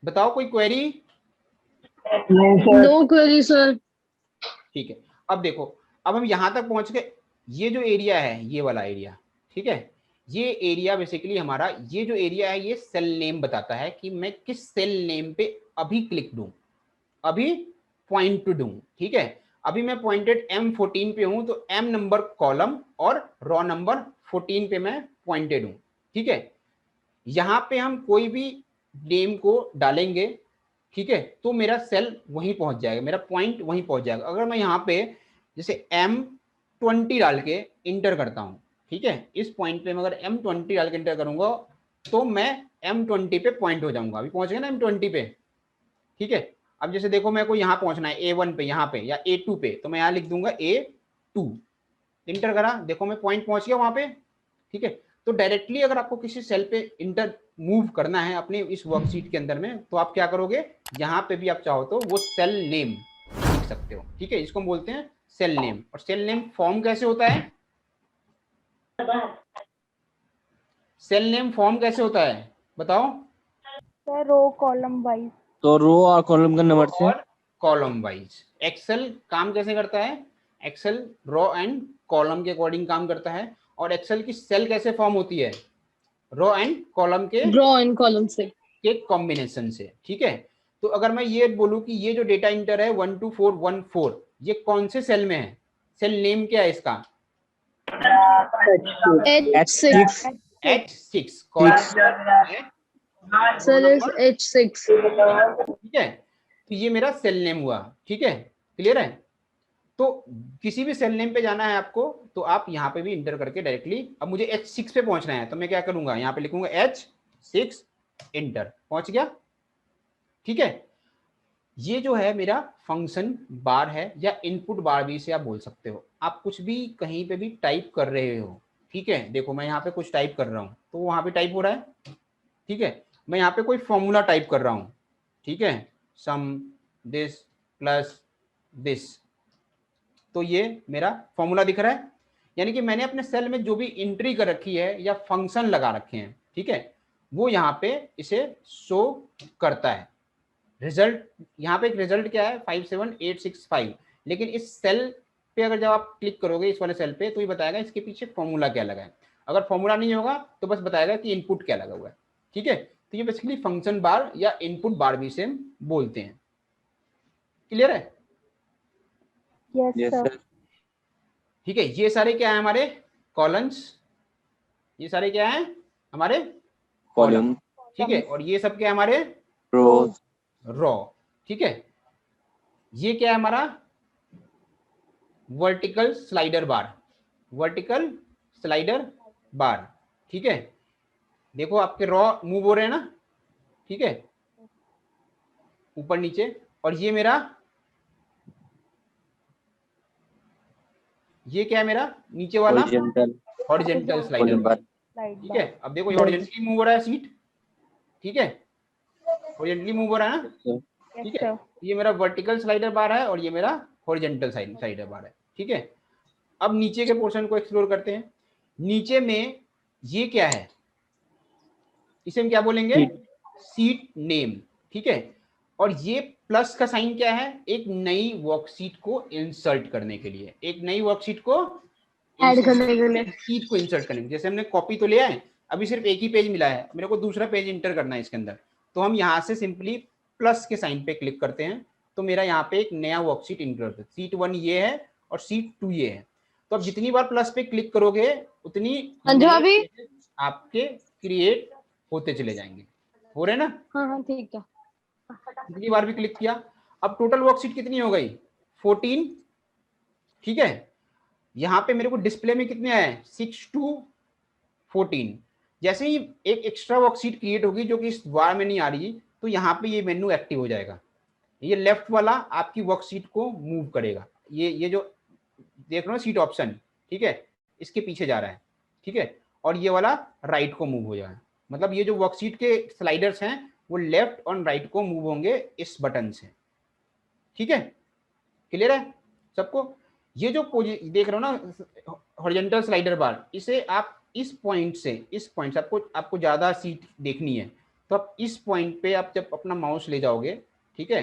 बताओ कोई क्वेरी। No query, sir. ठीक है, अब देखो, अब हम यहां तक पहुंच गए। ये जो एरिया है, ये वाला एरिया, ठीक है, ये एरिया बेसिकली हमारा, ये जो एरिया है ये सेल नेम बताता है कि मैं किस सेल नेम पे अभी क्लिक दूं, अभी पॉइंट टू दूं। ठीक है, अभी मैं पॉइंटेड M14 पे हूं, तो M नंबर कॉलम और रॉ नंबर 14 पे मैं पॉइंटेड हूं। ठीक है, यहां पे हम कोई भी नेम को डालेंगे, ठीक है, तो मेरा सेल वहीं पहुंच जाएगा, मेरा पॉइंट वहीं पहुंच जाएगा। अगर मैं यहाँ पे जैसे M20 डाल के इंटर करता हूँ, ठीक है, इस पॉइंट पे मैं अगर M20 डाल के इंटर करूंगा तो मैं M20 पे पॉइंट हो जाऊंगा। अभी पहुंच गया ना M20 पे। ठीक है, अब जैसे देखो मेरे को यहाँ पहुंचना है A1 पे, यहाँ पे, या A2 पे, तो मैं यहाँ लिख दूंगा A2, इंटर करा, देखो मैं पॉइंट पहुंच गया वहां पे। ठीक है, तो डायरेक्टली अगर आपको किसी सेल पे इंटर मूव करना है अपने इस वर्कशीट के अंदर में, तो आप क्या करोगे, यहाँ पे भी आप चाहो तो वो सेल नेम लिख सकते हो। ठीक है, इसको हम बोलते हैं सेल नेम। और सेल नेम फॉर्म कैसे होता है, सेल नेम फॉर्म कैसे होता है बताओ? Sir, row column wise. तो रो और कॉलम का नंबर से और कॉलम वाइज। एक्सेल काम कैसे करता है, एक्सेल रो एंड कॉलम के अकॉर्डिंग काम करता है। और एक्सेल की सेल कैसे फॉर्म होती है, रो एंड कॉलम के Row and column से. कॉम्बिनेशन से। ठीक है, तो अगर मैं ये बोलूं कि ये जो डेटा इंटर है 12414, ये कौन से सेल में है, सेल नेम क्या है इसका, H6. H6 column, Sir is H6. ठीक है, तो ये मेरा सेल नेम हुआ। ठीक है, क्लियर है? तो किसी भी सेल नेम पे जाना है आपको, तो आप यहाँ पे भी इंटर करके डायरेक्टली, अब मुझे H6 पे पहुंचना है तो मैं क्या करूंगा, यहाँ पे लिखूंगा H6, इंटर, पहुंच गया। ठीक है, ये जो है मेरा फंक्शन बार है, या इनपुट बार भी इसे आप बोल सकते हो। आप कुछ भी कहीं पे भी टाइप कर रहे हो, ठीक है, देखो मैं यहाँ पे कुछ टाइप कर रहा हूँ तो वहां पे टाइप हो रहा है। ठीक है, मैं यहाँ पे कोई फॉर्मूला टाइप कर रहा हूँ, ठीक है, सम दिस प्लस दिस, तो ये मेरा फॉर्मूला दिख रहा है। यानी कि मैंने अपने सेल में जो भी एंट्री कर रखी है या फंक्शन लगा रखे हैं, ठीक है, वो यहाँ पे इसे शो करता है। रिजल्ट यहाँ पे एक रिजल्ट क्या है 57865, लेकिन इस सेल पे अगर जब आप क्लिक करोगे इस वाले सेल पे तो ये बताएगा इसके पीछे फॉर्मूला क्या लगा है। अगर फॉर्मूला नहीं होगा तो बस बताएगा कि इनपुट क्या लगा हुआ है, ठीक है। तो ये बेसिकली फंक्शन बार या इनपुट बार भी से बोलते हैं। क्लियर है? Yes, Yes, sir. sir. ठीक है, ये सारे क्या है हमारे कॉलम्स, ये सारे क्या है हमारे Column, ठीक है, और ये सब क्या है हमारे rows, रॉ, ठीक है। ये क्या है हमारा vertical slider bar, vertical slider bar, ठीक है। देखो आपके रॉ मूव हो रहे हैं ना, ठीक है, ऊपर नीचे। और ये मेरा, ये क्या है मेरा नीचे वाला horizontal, हॉरिजेंटल स्लाइडर column बार, bar. ठीक है। अब देखो ये हॉरिजेंटली मूव हो रहा है सीट, ठीक है, हॉरिजेंटली मूव हो रहा है ना, Yes, sir. Yes, ठीक है। sir. ये मेरा वर्टिकल स्लाइडर बार है और ये मेरा हॉरिजेंटल स्लाइडर बार है, ठीक है। अब नीचे के पोर्शन को एक्सप्लोर करते हैं। नीचे में ये क्या है, इसे हम क्या बोलेंगे Sheet. सीट नेम, ठीक है। और ये प्लस का साइन क्या है, एक नई वर्कशीट को इंसर्ट करने के लिए, एक नई वर्कशीट को Add करने के लिए। सीट को इंसर्ट करने के लिए। जैसे हमने कॉपी तो लिया है, अभी सिर्फ एक ही पेज मिला है, मेरे को दूसरा पेज इंटर करना है इसके अंदर, तो हम यहाँ से सिंपली प्लस के साइन पे क्लिक करते हैं, तो मेरा यहाँ पे एक नया वर्कशीट इंटर होता है। सीट 1 ये है और सीट 2 ये है। तो अब जितनी बार प्लस पे क्लिक करोगे उतनी अभी आपके क्रिएट होते चले जाएंगे। हो रहे ना? हाँ हाँ ठीक है। जितनी बार भी क्लिक किया। अब टोटल वर्कशीट कितनी हो गई 14, ठीक है। यहाँ पे मेरे को डिस्प्ले में कितने आए 6 to 14। जैसे ही एक एक्स्ट्रा वर्कशीट क्रिएट होगी जो कि इस बार में नहीं आ रही, तो यहाँ पे ये मेन्यू एक्टिव हो जाएगा। ये लेफ्ट वाला आपकी वर्कशीट को मूव करेगा, ये जो देख रहे हो सीट ऑप्शन, ठीक है, इसके पीछे जा रहा है, ठीक है। और ये वाला राइट को मूव हो जाएगा। मतलब ये जो वर्कशीट के स्लाइडर्स हैं वो लेफ्ट और राइट को मूव होंगे इस बटन से, ठीक है। क्लियर है सबको? ये जो देख रहे हो ना हॉरिजॉन्टल स्लाइडर बार, इसे आप इस पॉइंट से आपको ज्यादा सीट देखनी है तो आप इस पॉइंट पे आप जब अपना माउस ले जाओगे, ठीक है,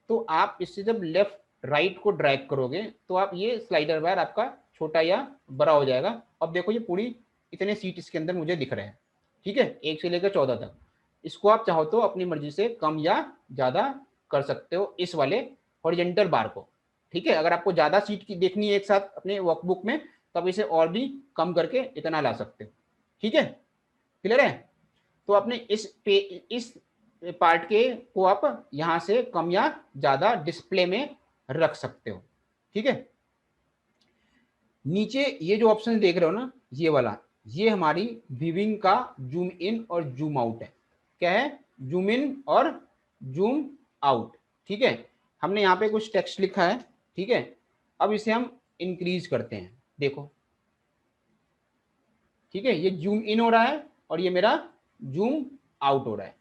तो आप इससे जब लेफ्ट राइट को ड्रैग करोगे तो आप ये स्लाइडर बार आपका छोटा या बड़ा हो जाएगा। अब देखो ये पूरी इतने सीट इसके अंदर मुझे दिख रहे हैं, ठीक है, 1 से लेकर 14 तक। इसको आप चाहो तो अपनी मर्जी से कम या ज्यादा कर सकते हो इस वाले हॉरिजॉन्टल बार को, ठीक है। अगर आपको ज्यादा सीट की देखनी है एक साथ अपने वर्कबुक में तो आप इसे और भी कम करके इतना ला सकते हो, ठीक है। क्लियर है? तो अपने इस पार्ट के को आप यहां से कम या ज्यादा डिस्प्ले में रख सकते हो, ठीक है। नीचे ये जो ऑप्शन देख रहे हो ना ये वाला, ये हमारी व्यूइंग का जूम इन और जूम आउट है। क्या है? जूम इन और जूम आउट, ठीक है। हमने यहाँ पे कुछ टेक्स्ट लिखा है, ठीक है। अब इसे हम इंक्रीज करते हैं, देखो, ठीक है, ये जूम इन हो रहा है और ये मेरा जूम आउट हो रहा है,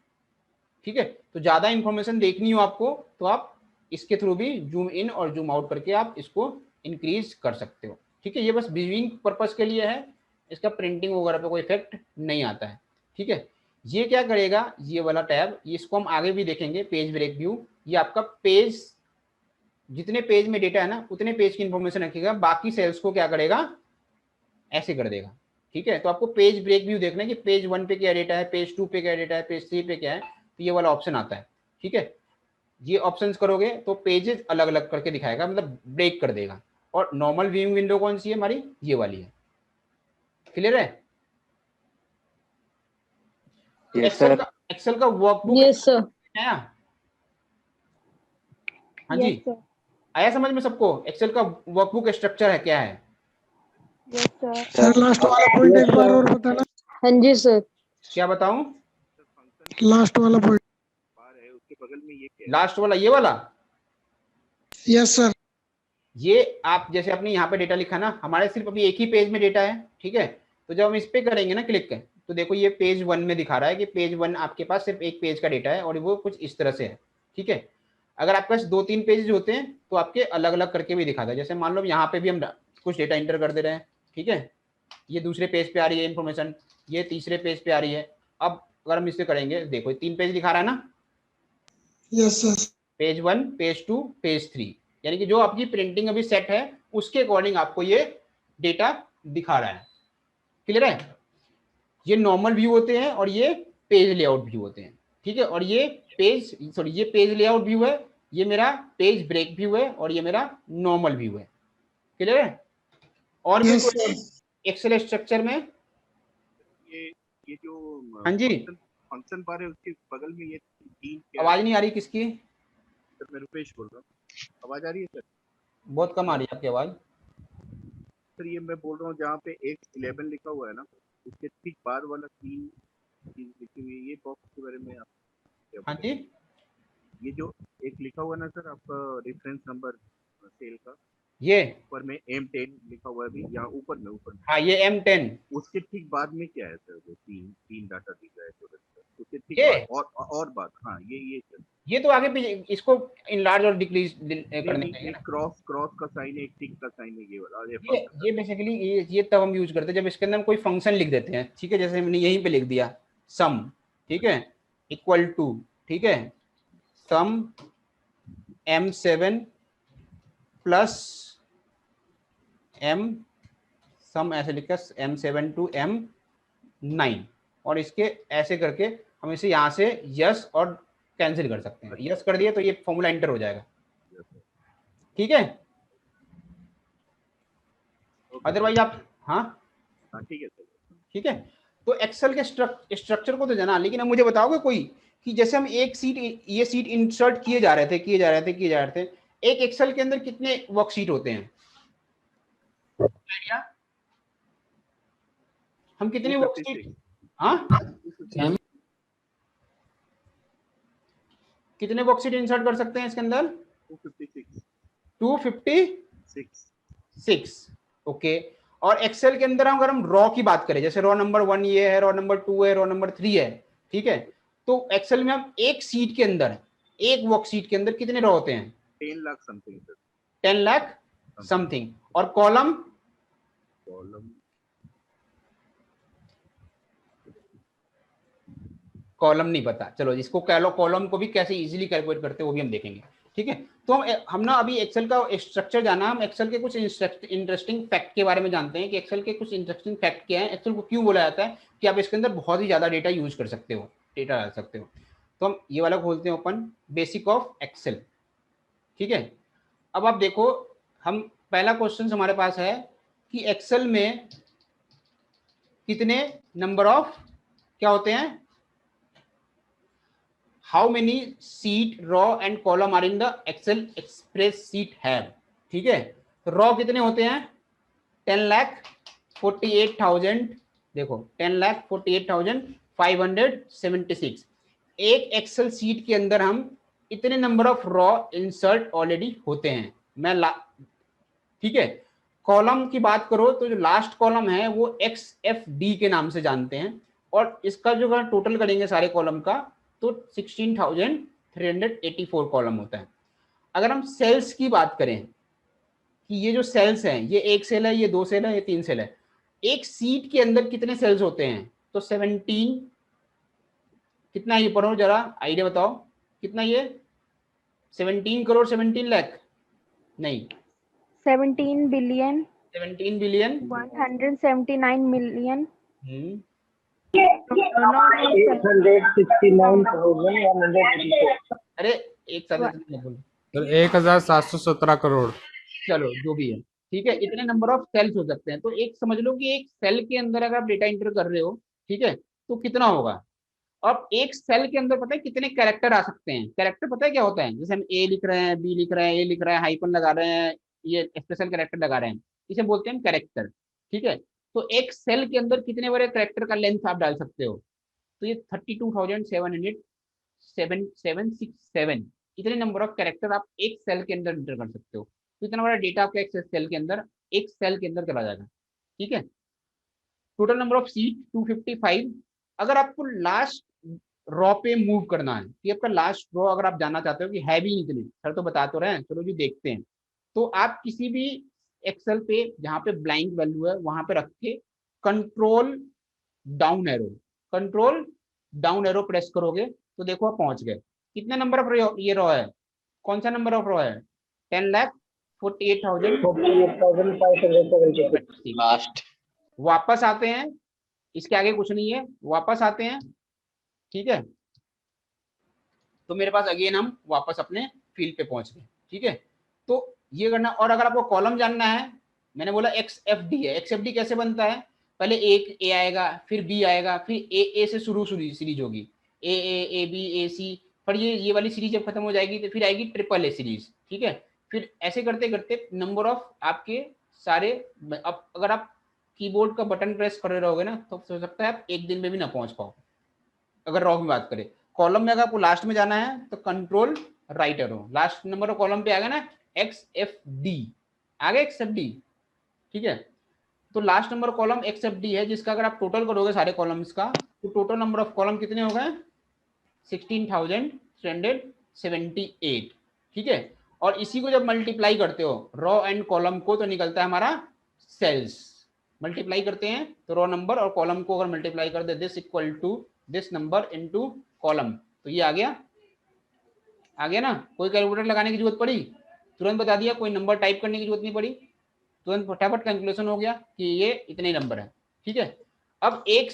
ठीक है। तो ज्यादा इंफॉर्मेशन देखनी हो आपको तो आप इसके थ्रू भी जूम इन और जूम आउट करके आप इसको इंक्रीज कर सकते हो, ठीक है। ये बस व्यूइंग पर्पस के लिए है, इसका प्रिंटिंग वगैरह पे कोई इफेक्ट नहीं आता है, ठीक है। ये क्या करेगा ये वाला टैब, इसको हम आगे भी देखेंगे, पेज ब्रेक व्यू, ये आपका पेज जितने पेज में डेटा है ना उतने पेज की इंफॉर्मेशन रखेगा, बाकी सेल्स को क्या करेगा ऐसे कर देगा, ठीक है। तो आपको पेज ब्रेक व्यू देखना है कि पेज 1 पे क्या डेटा है, पेज 2 पे क्या डेटा है, पेज 3 पे क्या है, तो ये वाला ऑप्शन आता है, ठीक है। ये ऑप्शंस करोगे तो पेजेस अलग अलग करके दिखाएगा, मतलब ब्रेक कर देगा। और नॉर्मल व्यूइंग विंडो कौन सी है हमारी, ये वाली है। क्लियर है? Yes, sir. एक्सेल का वर्कबुक Yes, sir. है। हाँ जी, Yes, sir. आया समझ में सबको एक्सेल का वर्कबुक स्ट्रक्चर है क्या है? Yes, sir. सर लास्ट वाला पॉइंट एक बार और बताना। हाँ जी सर। क्या बताऊं? लास्ट वाला पॉइंट। लास्ट वाला ये वाला, यस सर। ये आप जैसे अपने यहाँ पे डेटा लिखा ना, हमारे सिर्फ अभी एक ही पेज में डेटा है, ठीक है। तो जब हम इस पे करेंगे ना क्लिक तो देखो ये पेज 1 में दिखा रहा है कि पेज 1 आपके पास सिर्फ एक पेज का डेटा है और वो कुछ इस तरह से है, ठीक है। अगर आपके पास 2-3 पेजेस होते हैं तो आपके अलग अलग करके भी दिखाता है। जैसे मान लो यहाँ पे भी हम कुछ डेटा इंटर कर दे रहे हैं, ठीक है, ये दूसरे पेज पे आ रही है इंफॉर्मेशन, ये तीसरे पेज पे आ रही है। अब अगर हम इसे करेंगे, देखो 3 पेज दिखा रहा है ना, yes sir. Page 1, page 2, page 3, यानी कि जो आपकी प्रिंटिंग अभी सेट है उसके अकॉर्डिंग आपको ये डेटा दिखा रहा है। क्लियर है? ये नॉर्मल व्यू होते हैं और ये पेज लेआउट व्यू होते हैं, ठीक है। और ये ये पेज लेआउट व्यू है, ये मेरा पेज ब्रेक व्यू है, और ये मेरा नॉर्मल व्यू है। क्लियर है? और भी यस कुछ सर। एक्सेल स्ट्रक्चर में? ये जो हाँ जी, फंक्शन बार है उसके बगल में ये 3 आवाज नहीं आ रही किसकी? सर मैं रुपेश बोल रहा हूँ। आवाज आ रही है सर? बहुत कम आ रही है आपकी आवाज। सर ये मैं बोल रहा हूँ जहाँ पे X11 लिखा हुआ है ना, उसके ठीक बार वाला 3 चीज लिखी हुई है, ये बॉक्स के बारे में आप क्या हाँ बोलेंगे? जी, ये जो एक लिखा हुआ है ना सर आपका रेफरेंस नंबर सेल का, ये ऊपर में M10 लिखा हुआ है अभी, यहाँ ऊपर में हाँ, ये M10, उसके ठीक बाद में क्या है सर? वो तीन डाटा दिख रहा है छोटा सा, उसके ठीक ये बाद और बात, हाँ ये सर। ये तो आगे पीछे इसको इनलार्ज और डिक्रीज करने नहीं, चाहिए एक ना। क्रॉस का साइन है, एक टिक का साइन है, ये वाला, और ये ये फंक्शन ये बेसिकली ये तब हम यूज करते हैं जब इसके अंदर हम कोई फंक्शन लिख देते हैं, ठीक है। जैसे हमने यहीं पे लिख दिया सम, ठीक है, इक्वल टू, ठीक है, सम M7 प्लस M, सम ऐसे लिखा M7 टू M9, और इसके ऐसे करके हम इसे यहाँ से यस और कैंसिल कर सकते हैं। यस कर दिया तो ये फॉर्मूला एंटर हो जाएगा, ठीक है। अदरवाइज आप, हाँ हाँ ठीक है सर। ठीक है। तो एक्सेल के स्ट्रक्चर को तो जाना, लेकिन अब मुझे बताओगे कोई कि जैसे हम एक सीट, ये सीट इंसर्ट किए जा रहे थे, एक एक्सेल के अंदर कितने वर्कशीट होते हैं? आइडिया? हम कितने वर्कशीट, हाँ, कितने वर्कशीट इंसर्ट कर सकते हैं इसके अंदर? 256। ओके। और एक्सेल के अंदर अगर हम रॉ की बात करें, जैसे रॉ नंबर 1 ये है, रॉ नंबर 2 है, रॉ नंबर 3 है, ठीक है, तो एक्सेल में हम एक सीट के अंदर, एक वर्कशीट के अंदर कितने रॉ होते हैं? 10 lakh something sir. 10 lakh something. और कॉलम? कॉलम नहीं पता, चलो इसको कॉलम को भी कैसे इजीली कैलकुलेट करते हैं वो भी हम देखेंगे, ठीक है। तो हम ना अभी एक्सेल का स्ट्रक्चर जाना, हम एक्सेल के कुछ इंटरेस्टिंग फैक्ट के बारे में जानते हैं कि एक्सेल के कुछ इंटरेस्टिंग फैक्ट क्या है, एक्सेल को क्यों बोला जाता है कि आप इसके अंदर बहुत ही ज्यादा डेटा यूज कर सकते हो, डेटा डाल सकते हो। तो हम ये वाला खोलते हैं ओपन, बेसिक ऑफ एक्सेल, ठीक है। अब आप देखो, हम पहला क्वेश्चन हमारे पास है कि एक्सेल में कितने नंबर ऑफ क्या होते हैं, how many sheet row and column are in the Excel express sheet have, ठीक है। तो रॉ कितने होते हैं? 10,48,000, देखो 10,48,576। एक एक्सेल सीट के अंदर हम इतने number of raw insert already होते हैं। ठीक है। कॉलम की बात करो तो जो लास्ट कॉलम है वो XFD के नाम से जानते हैं, और इसका जो टोटल करेंगे सारे कॉलम का तो 16,384 कॉलम होता है। अगर हम सेल्स की बात करें कि ये जो सेल्स हैं, ये एक सेल है, ये 2 सेल है, ये 3 सेल है, एक सीट के अंदर कितने सेल्स होते हैं? तो 17, कितना ये पढ़ो जरा, आइडिया बताओ कितना ये? 17 करोड़, 17 लाख नहीं, 17 billion 17 बिलियन 179 million 869,184. अरे एक साथ इतना बोलो, तो 1,717 करोड़। चलो जो भी है, ठीक है। इतने नंबर ऑफ सेल्स हो सकते हैं। तो एक समझ लो कि एक सेल के अंदर अगर आप डेटा एंटर कर रहे हो, ठीक है, तो कितना होगा। अब एक सेल के अंदर पता है कितने कैरेक्टर आ सकते हैं? कैरेक्टर पता है क्या होता है? जैसे हम ए लिख रहे हैं, बी लिख रहे हैं, ए लिख रहे हैं, हाइपन लगा रहे हैं, ये स्पेशल कैरेक्टर लगा रहे हैं, इसे बोलते हैं कैरेक्टर, ठीक है। तो एक सेल के अंदर कितने बड़े कैरेक्टर का लेंथ आप डाल सकते हो? तो ये 32,767 इतने नंबर ऑफ कैरेक्टर आप एक सेल के अंदर एंटर कर सकते हो। तो इतना बड़ा डेटा आपका एक सेल के अंदर, एक सेल के अंदर चला जाएगा, ठीक है। Total number of seat 255। अगर आपको लास्ट रॉ पे मूव करना है, कि आपका लास्ट रॉ अगर आप जानना चाहते हो कि है भी इतने, सर तो बता तो रहे हैं, चलो जी देखते हैं। तो आप किसी भी एक्सेल पे जहाँ पे ब्लैंक वैल्यू है वहां पे रख के कंट्रोल डाउन एरो प्रेस करोगे तो देखो आप पहुंच गए। कितने नंबर ऑफ ये रो है, कौन सा नंबर ऑफ रो है? 10,48,576। लास्ट। वापस आते हैं, इसके आगे कुछ नहीं है, वापस आते हैं। ठीक है, तो मेरे पास अगेन हम वापस अपने फील्ड पे पहुंच गए। ठीक है, तो ये करना। और अगर आपको कॉलम जानना है, मैंने बोला XFD है। XFD कैसे बनता है? पहले एक ए आएगा, फिर बी आएगा, फिर ए से शुरू सीरीज होगी, ए बी ए सी, पर ये वाली सीरीज जब खत्म हो जाएगी तो फिर आएगी ट्रिपल ए सीरीज। ठीक है, फिर ऐसे करते करते नंबर ऑफ आपके सारे, अब अगर आप कीबोर्ड का बटन प्रेस कर रहोगे ना तो हो सकता है आप एक दिन में भी ना पहुंच पाओ। अगर रॉ की बात करें, कॉलम में अगर आपको लास्ट में जाना है तो control right arrow, last number of column पे आ गया ना XFD, आगे XFD। ठीक है, तो लास्ट नंबर कॉलम XFD है, जिसका अगर आप टोटल करोगे सारे कॉलम्स का तो टोटल नंबर ऑफ कॉलम कितने हो गए? 16,378। ठीक है, और इसी को जब मल्टीप्लाई करते हो रो एंड कॉलम को तो निकलता है हमारा सेल्स। मल्टीप्लाई करते हैं तो रो नंबर और कॉलम को अगर मल्टीप्लाई कर दे, this equal to this number into column, तो ये आ गया ना। कोई कैलकुलेटर लगाने की जरूरत पड़ी? तुरंत बता दिया, कोई नंबर टाइप करने की जरूरत नहीं पड़ी, तुरंत फटाफट कैलकुलेशन हो गया कि ये इतने नंबर है। ठीक है, अब एक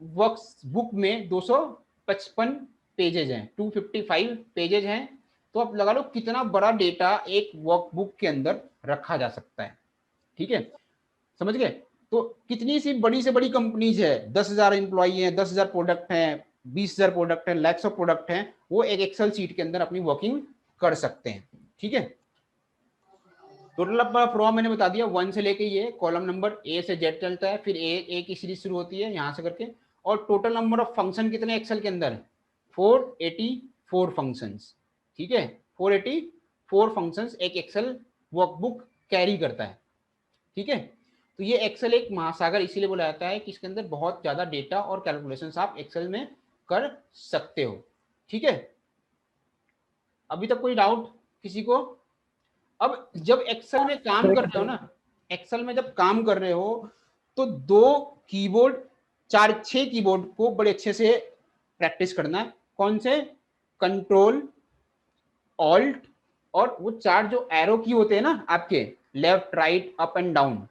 वर्क बुक में 255 पेजेज हैं, 255 पेजेज हैं, तो आप लगा लो कितना बड़ा डेटा एक वर्क बुक के अंदर रखा जा सकता है। ठीक है, समझ गए? तो कितनी सी बड़ी से बड़ी कंपनीज है, 10,000 एम्प्लॉई हैं, 10,000 प्रोडक्ट हैं, 20,000 प्रोडक्ट हैं, लैक्स ऑफ प्रोडक्ट हैं, वो एक एक्सेल शीट के अंदर अपनी वर्किंग कर सकते हैं। ठीक है, टोटल ऑफ रो मैंने बता दिया, 1 से लेके ये कॉलम नंबर A से Z चलता है, फिर ए की सीरीज शुरू होती है यहाँ से करके। और टोटल नंबर ऑफ फंक्शन कितने एक्सेल के अंदर? 484 फंक्शंस। ठीक है, 484 फंक्शंस एक एक्सेल वर्कबुक कैरी करता है। ठीक है, तो ये एक्सेल एक महासागर इसीलिए बोला जाता है कि इसके अंदर बहुत ज्यादा डेटा और कैलकुलेशंस आप एक्सेल में कर सकते हो। ठीक है, अभी तक कोई डाउट किसी को? अब जब एक्सेल में काम कर रहे हो ना, एक्सेल में जब काम कर रहे हो तो 2 कीबोर्ड 6 कीबोर्ड को बड़े अच्छे से प्रैक्टिस करना है। कौन से? कंट्रोल, ऑल्ट और वो 4 जो एरो की होते हैं ना आपके, left right up and down,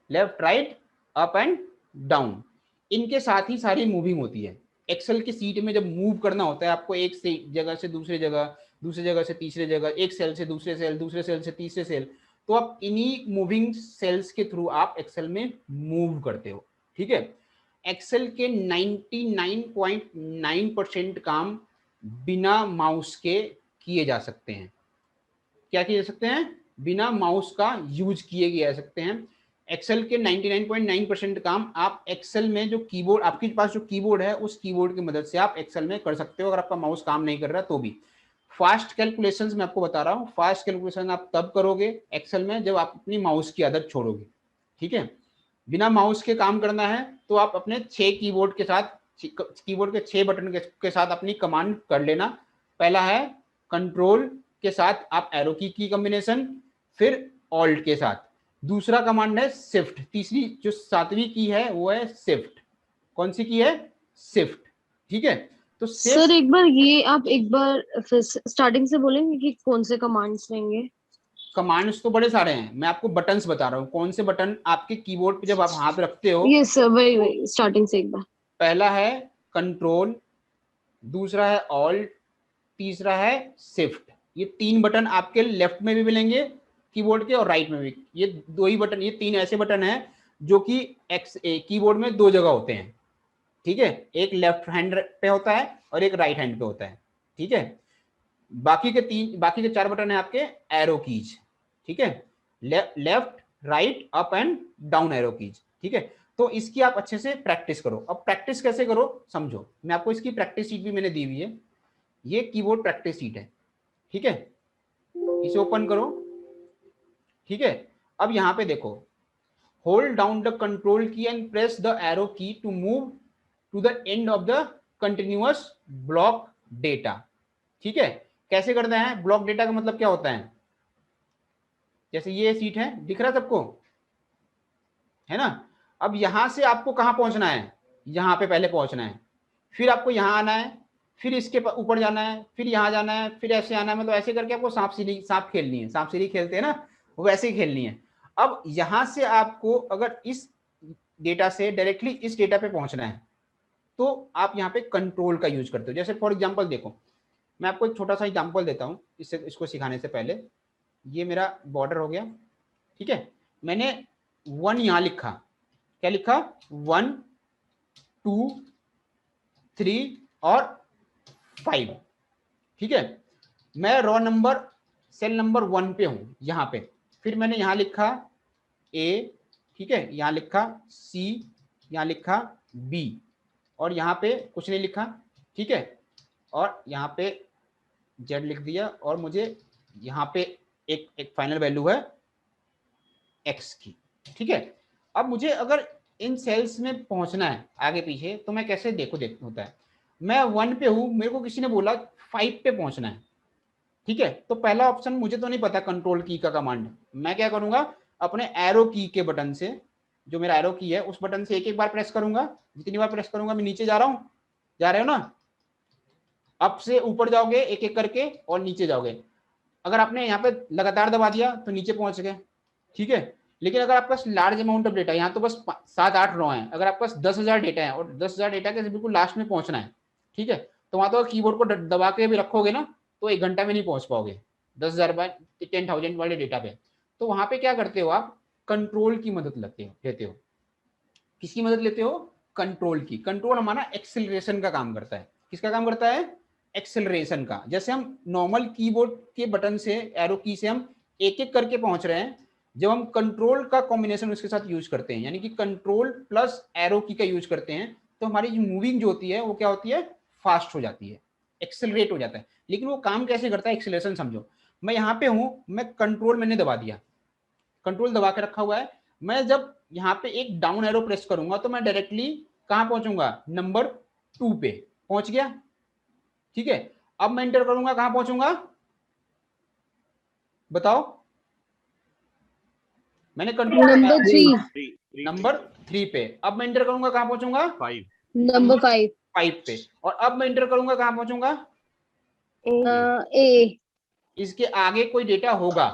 left right up and down, इनके साथ ही सारी मूविंग होती है। एक्सेल की सीट में जब मूव करना होता है आपको, एक से जगह से दूसरी जगह, दूसरी जगह से तीसरी जगह, एक सेल से दूसरे सेल, दूसरे सेल से तीसरे सेल, तो आप इन्हीं मूविंग सेल्स के थ्रू आप एक्सेल में मूव करते हो। ठीक है, एक्सेल के 99.9% काम बिना माउस के किए जा सकते हैं। क्या किए जा सकते हैं? बिना माउस का यूज किए जा सकते हैं। एक्सेल के 99.9% काम आप एक्सेल में जो कीबोर्ड, आपके पास जो कीबोर्ड है उस कीबोर्ड की मदद से आप एक्सेल में कर सकते हो, अगर आपका माउस काम नहीं कर रहा तो भी। फास्ट कैलकुलेशंस मैं आपको बता रहा हूँ, फास्ट कैलकुलेशन आप तब करोगे एक्सेल में जब आप अपनी माउस की आदत छोड़ोगे। ठीक है, बिना माउस के काम करना है तो आप अपने 6 कीबोर्ड के साथ, कीबोर्ड के 6 बटन के साथ अपनी कमांड कर लेना। पहला है कंट्रोल के साथ आप एरो की कॉम्बिनेशन, फिर ऑल्ट के साथ। दूसरा कमांड है शिफ्ट, तीसरी जो 7वीं की है वो है शिफ्ट। कौन सी की है? शिफ्ट। ठीक है, तो सर एक बार ये आप एक बार फिर स्टार्टिंग से बोलेंगे कि कौन से कमांड्स रहेंगे? कमांड्स तो बड़े सारे हैं, मैं आपको बटन्स बता रहा हूँ, कौन से बटन आपके कीबोर्ड पे जब आप हाथ रखते हो। यस सर, वही स्टार्टिंग से एक बार। पहला है कंट्रोल, दूसरा है ऑल्ट, तीसरा है शिफ्ट। ये 3 बटन आपके लेफ्ट में भी मिलेंगे कीबोर्ड के और राइट में भी। ये 2 ही बटन, ये 3 ऐसे बटन हैं जो कि कीबोर्ड में 2 जगह होते हैं। ठीक है, एक लेफ्ट हैंड पे होता है और एक राइट हैंड पे होता है। ठीक है, बाकी के 4 बटन है आपके एरो कीज। ठीक है, left right up and down arrow keys. ठीक है, तो इसकी आप अच्छे से प्रैक्टिस करो। अब प्रैक्टिस कैसे करो समझो, मैं आपको इसकी प्रैक्टिस शीट भी मैंने दी हुई है, ये कीबोर्ड प्रैक्टिस शीट है। ठीक है, इसे ओपन करो। ठीक है, अब यहां पे देखो, hold down the control key and press the arrow key to move to the end of the continuous block data. ठीक है, कैसे करना है? ब्लॉक डेटा का मतलब क्या होता है? जैसे ये सीट है, दिख रहा है सबको, है ना। अब यहां से आपको कहां पहुंचना है, यहां पे पहले पहुंचना है, फिर आपको यहां आना है, फिर इसके ऊपर जाना है, फिर यहां जाना है, फिर ऐसे आना है, मतलब ऐसे करके आपको सांप खेलनी है, सांप सीढ़ी खेलते हैं ना, वो वैसे ही खेलनी है। अब यहां से आपको अगर इस डेटा से डायरेक्टली इस डेटा पे पहुंचना है तो आप यहाँ पे कंट्रोल का यूज करते हो। जैसे फॉर एग्जांपल देखो, मैं आपको एक छोटा सा एग्जांपल देता हूँ इसको सिखाने से पहले। ये मेरा बॉर्डर हो गया, ठीक है, मैंने 1 यहाँ लिखा, क्या लिखा, 1 2 3 और 5, ठीक है। मैं रॉ नंबर सेल नंबर 1 पे हूं यहाँ पे, फिर मैंने यहाँ लिखा A, ठीक है, यहाँ लिखा C, यहाँ लिखा B, और यहाँ पे कुछ नहीं लिखा, ठीक है, और यहाँ पे Z लिख दिया, और मुझे यहाँ पे एक फाइनल वैल्यू है X की, ठीक है। अब मुझे अगर इन सेल्स में पहुंचना है आगे पीछे, तो मैं कैसे देखो होता है, मैं 1 पे हूं, मेरे को किसी ने बोला 5 पे पहुंचना है, ठीक है, तो पहला ऑप्शन मुझे तो नहीं पता कंट्रोल की का कमांड, मैं क्या करूंगा, अपने एरो की के बटन से, जो मेरा एरो की है उस बटन से एक एक बार प्रेस करूंगा, जितनी बार प्रेस करूंगा मैं नीचे जा रहा हूं, जा रहे हो ना, अप से ऊपर जाओगे एक एक करके और नीचे जाओगे। अगर आपने यहाँ पे लगातार दबा दिया तो नीचे पहुंच गए, ठीक है। लेकिन अगर आपके पास लार्ज अमाउंट ऑफ डेटा, यहाँ तो बस 7-8 रो हैं, अगर आपके पास 10,000 डेटा है और 10,000 डेटा के बिल्कुल लास्ट में पहुंचना है, ठीक है, तो वहां तो कीबोर्ड को दबा के भी रखोगे ना तो 1 घंटा में नहीं पहुंच पाओगे 10,000 वाले डेटा पे। तो वहां पे क्या करते हो आप, कंट्रोल की मदद लेते हो। किसकी मदद लेते हो, कंट्रोल की। कंट्रोल हमारा एक्सेलरेशन का काम करता है। किसका काम करता है, एक्सेलरेशन का। जैसे हम नॉर्मल कीबोर्ड के बटन से, एरो की से हम एक एक करके पहुंच रहे हैं, जब हम कंट्रोल का कॉम्बिनेशन उसके साथ यूज करते हैं, यानी कि कंट्रोल प्लस एरो की का यूज करते हैं, तो हमारी जो मूविंग जो होती है वो क्या होती है, फास्ट हो जाती है, एक्सेलरेट हो जाता है। लेकिन वो काम कैसे करता है, एक्सेलरेशन समझो। मैं यहाँ पे हूं, मैं कंट्रोल मैंने दबा दिया, कंट्रोल दबा के रखा हुआ है, मैं जब यहाँ पे एक डाउन एरो प्रेस करूंगा तो मैं डायरेक्टली कहां पहुंचूंगा, नंबर 2 पे पहुंच गया, ठीक है। अब मैं एंटर करूंगा, कहां पहुंचूंगा बताओ, मैंने कंट्रोल नंबर 3 पे। अब मैं एंटर करूंगा, कहां पहुंचूंगा, 5 नंबर 5 पे। और अब मैं एंटर करूंगा, कहां पहुंचूंगा, ए। इसके आगे कोई डेटा होगा,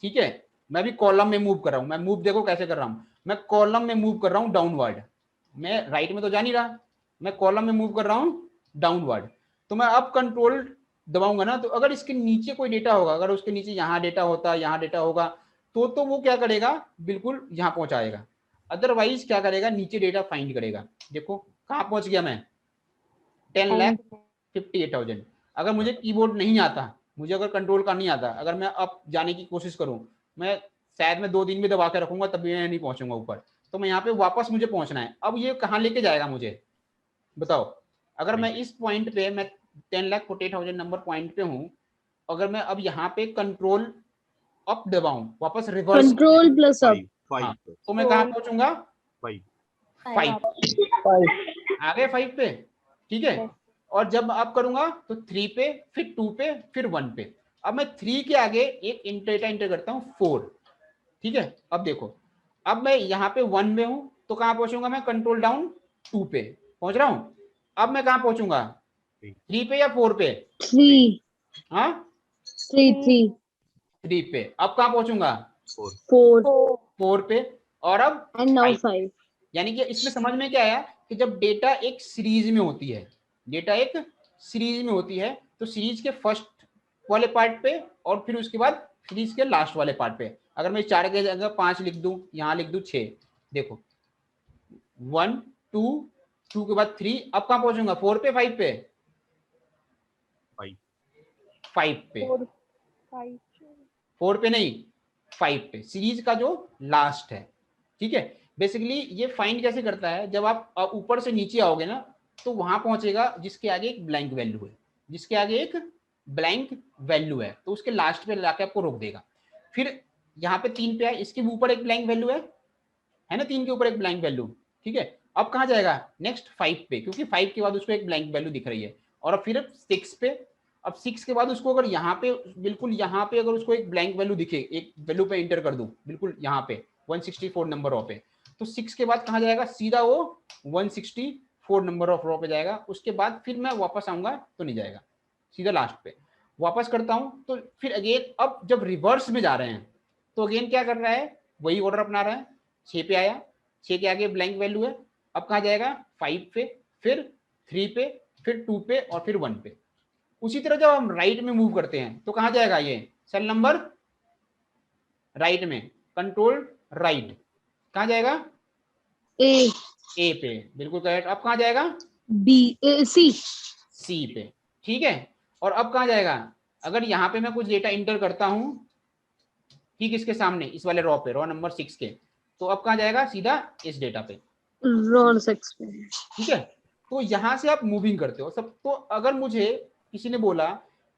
ठीक है। मैं भी कॉलम में मूव कर रहा हूं, मैं मूव देखो कैसे कर रहा हूं, मैं कॉलम में मूव कर रहा हूं डाउनवर्ड, मैं राइट में तो जा नहीं रहा, मैं कॉलम में मूव कर रहा हूं डाउनवर्ड। तो मैं अब कंट्रोल दबाऊंगा ना, तो अगर इसके नीचे कोई डेटा होगा, अगर उसके नीचे यहाँ डेटा होता, यहाँ डेटा होगा, तो वो क्या करेगा, बिल्कुल यहाँ पहुंचाएगा। अदरवाइज क्या करेगा, नीचे डेटा फाइंड करेगा। देखो कहाँ पहुंच गया मैं, 10,58,000। अगर मुझे कीबोर्ड नहीं आता, मुझे अगर कंट्रोल का नहीं आता, अगर मैं अब जाने की कोशिश करूं, मैं शायद मैं 2 दिन भी दबा के रखूंगा तब भी मैं नहीं पहुंचूंगा ऊपर। तो मैं यहाँ पे वापस मुझे पहुंचना है। अब ये कहाँ लेके जाएगा मुझे बताओ, अगर मैं इस पॉइंट पे, मैं 10,48,000 नंबर पॉइंट पे हूँ, अगर मैं अब यहाँ पे कंट्रोल अप दबाऊं, वापस रिवर्स कंट्रोल प्लस अप, 5 तो मैं कहाँ पहुंचूंगा, 5 आगे 5 पे, ठीक है। और जब आप करूंगा तो 3 पे, फिर 2 पे, फिर 1 पे। अब मैं 3 के आगे एक डेटा इंटर करता हूँ 4, ठीक है। अब देखो, अब मैं यहाँ पे 1 में हूं, तो कहाँ पहुंचूंगा मैं, कंट्रोल डाउन 2 पे पहुंच रहा हूं। अब मैं कहाँ पहुंचूंगा, 3 पे या 4 पे, 3 हाँ 3 3 पे। अब कहाँ पहुंचूंगा, 4 4 पे, और अब एंड नाउ 5। 5। यानी कि इसमें समझ में क्या आया कि जब डेटा एक सीरीज में होती है, डेटा एक सीरीज में होती है, तो सीरीज के फर्स्ट वाले पार्ट पे और फिर उसके बाद सीरीज के लास्ट वाले पार्ट पे, अगर मैं 4 के जगह 5 लिख दूं, यहाँ लिख दूं 6, देखो 1 2 2 के बाद 3, अब कहाँ पहुंचूंगा, 4 पे 5 पे, 5 पे, 4 पे नहीं 5 पे, सीरीज का जो लास्ट है, ठीक है। बेसिकली ये फाइंड कैसे करता है, जब आप ऊपर से नीचे आओगे ना, तो वहां पहुंचेगा जिसके आगे एक ब्लैंक वैल्यू है, जिसके आगे एक ब्लैंक वैल्यू है, तो उसके लास्ट पे लाके आपको रोक देगा। फिर यहाँ पे 3 पे है, इसके ऊपर एक ब्लैंक वैल्यू है ना, 3 के ऊपर एक ब्लैंक वैल्यू, ठीक है। अब कहाँ जाएगा, नेक्स्ट 5 पे, क्योंकि 5 के बाद उसको एक ब्लैंक वैल्यू दिख रही है, और फिर 6 पे, अब 6 के बाद उसको अगर यहाँ पे बिल्कुल यहाँ पे अगर उसको एक ब्लैंक वैल्यू दिखे, एक वैल्यू पे इंटर कर दूं बिल्कुल यहाँ पे 164 नंबर रो पे, तो 6 के बाद कहाँ जाएगा, सीधा वो 164 नंबर ऑफ रो पे जाएगा। उसके बाद फिर मैं वापस आऊंगा तो नहीं जाएगा, सीधा लास्ट पे वापस करता हूं। तो फिर अगेन अब जब रिवर्स में जा रहे हैं तो अगेन क्या कर रहा है, वही ऑर्डर अपना रहा है। 6 पे आया, 6 के आगे ब्लैंक वैल्यू है, अब कहाँ जाएगा 5 पे, फिर 3 पे, फिर 2 पे और फिर 1 पे। उसी तरह जब हम राइट में मूव करते हैं तो कहाँ जाएगा, ये सेल नंबर राइट में, कंट्रोल राइट कहाँ जाएगा, ए ए पे, बिल्कुल करेक्ट। अब कहाँ जाएगा, बी सी सी पे, ठीक है। और अब कहाँ जाएगा, अगर यहाँ पे मैं कुछ डेटा इंटर करता हूं ठीक इसके सामने इस वाले रो पे, रो नंबर 6 के, तो अब कहाँ जाएगा, सीधा इस डेटा पे, रॉ 6 पे। ठीक है। तो यहाँ से आप मूविंग करते हो सब। तो अगर मुझे किसी ने बोला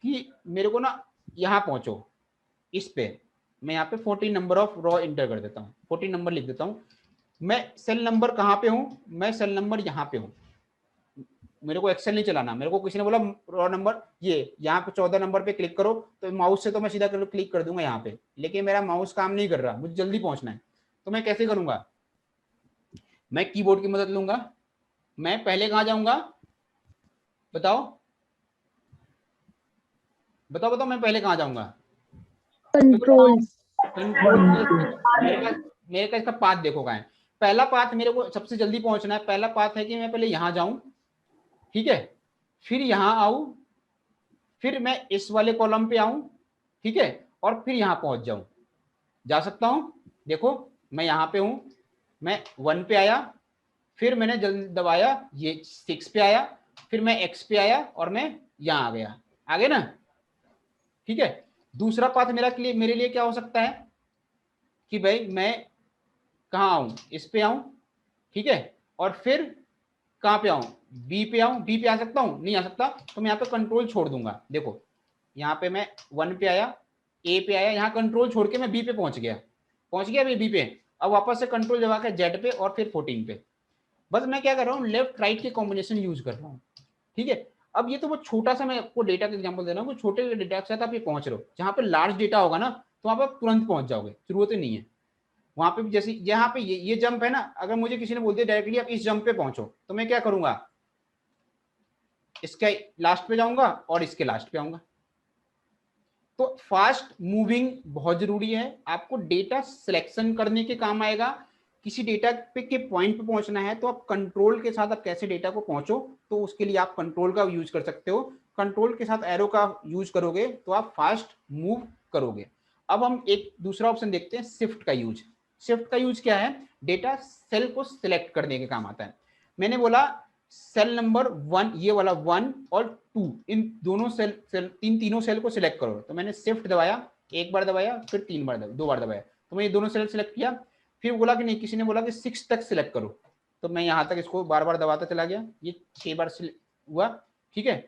कि मेरे को ना यहाँ पहुंचो इस पे, मैं यहाँ पे 14 नंबर ऑफ रॉ इंटर कर देता हूँ, 14 नंबर लिख देता हूँ। मैं सेल नंबर कहाँ पे हूँ, मैं सेल नंबर यहाँ पे हूँ, मेरे को एक्सेल नहीं चलाना। मेरे को किसी ने बोला रॉ नंबर ये यहाँ पे 14 नंबर पे क्लिक करो, तो माउस से तो मैं सीधा क्लिक कर दूंगा यहाँ पे, लेकिन मेरा माउस काम नहीं कर रहा, मुझे जल्दी पहुंचना है, तो मैं कैसे करूंगा, मैं कीबोर्ड की मदद लूंगा। मैं पहले कहाँ जाऊंगा, बताओ बताओ बताओ, मैं पहले कहाँ जाऊंगा, कंट्रोल मेरे का इसका पाथ देखो कहाँ है। पहला पाथ मेरे को सबसे जल्दी पहुंचना है, पहला पाथ है कि मैं पहले यहाँ जाऊं, ठीक है, फिर यहाँ आऊं, फिर मैं इस वाले कॉलम पे आऊं, ठीक है, और फिर यहाँ पहुंच जाऊं। जा सकता हूं, देखो मैं यहाँ पे हूं, मैं 1 पे आया, फिर मैंने जल्दी दबाया ये 6 पे आया, फिर मैं x पे आया और मैं यहाँ आ गया, आगे ना, ठीक है। दूसरा पाथ मेरे लिए क्या हो सकता है कि भाई मैं कहाँ आऊं, इस पे आऊं, ठीक है, और फिर कहाँ पे आऊं, बी पे आऊं, बी पे आ सकता हूं, नहीं आ सकता, तो मैं यहाँ पे कंट्रोल छोड़ दूंगा। देखो यहाँ पे मैं 1 पे आया, ए पे आया, यहाँ कंट्रोल छोड़ के मैं बी पे पहुंच गया बी पे। अब वापस से कंट्रोल दबा के जेड पे और फिर 14 पे। बस मैं क्या कर रहा हूँ, लेफ्ट राइट के कॉम्बिनेशन यूज कर रहा हूँ, ठीक है। अब ये तो वो छोटा सा मैं आपको डेटा का एग्जांपल दे रहा हूँ, छोटे डेटा के साथ आप ये पहुंच रहे हो। जहाँ पे लार्ज डेटा होगा ना तो वहाँ पे आप तुरंत पहुंच जाओगे, जरूरत ही नहीं है वहां पे भी। जैसे यहाँ पे ये जंप है ना, अगर मुझे किसी ने बोल दिया डायरेक्टली आप इस जंप पे पहुंचो, तो मैं क्या करूंगा, इसके लास्ट पे जाऊंगा और इसके लास्ट पे आऊंगा। तो फास्ट मूविंग बहुत जरूरी है, आपको डेटा सिलेक्शन करने के काम आएगा। किसी डेटा पे के पॉइंट पे पहुंचना है तो आप कंट्रोल के साथ आप कैसे डेटा को पहुंचो, तो उसके लिए आप कंट्रोल का यूज कर सकते हो। कंट्रोल के साथ एरो का यूज करोगे तो आप फास्ट मूव करोगे। अब हम एक दूसरा ऑप्शन देखते हैं, शिफ्ट का यूज। शिफ्ट का यूज क्या है, डेटा सेल को सिलेक्ट करने के काम आता है। मैंने बोला सेल नंबर 1, ये वाला 1 और 2, इन दोनों तीनों सेल को सिलेक्ट करो। तो मैंने शिफ्ट दबाया, एक बार दबाया, फिर 2 बार दबाया, तो मैं ये दोनों सेल सिलेक्ट किया। फिर बोला कि नहीं, किसी ने बोला कि 6 तक सिलेक्ट करो, तो मैं यहाँ तक इसको बार बार दबाता चला गया, ये 6 बार हुआ, ठीक है।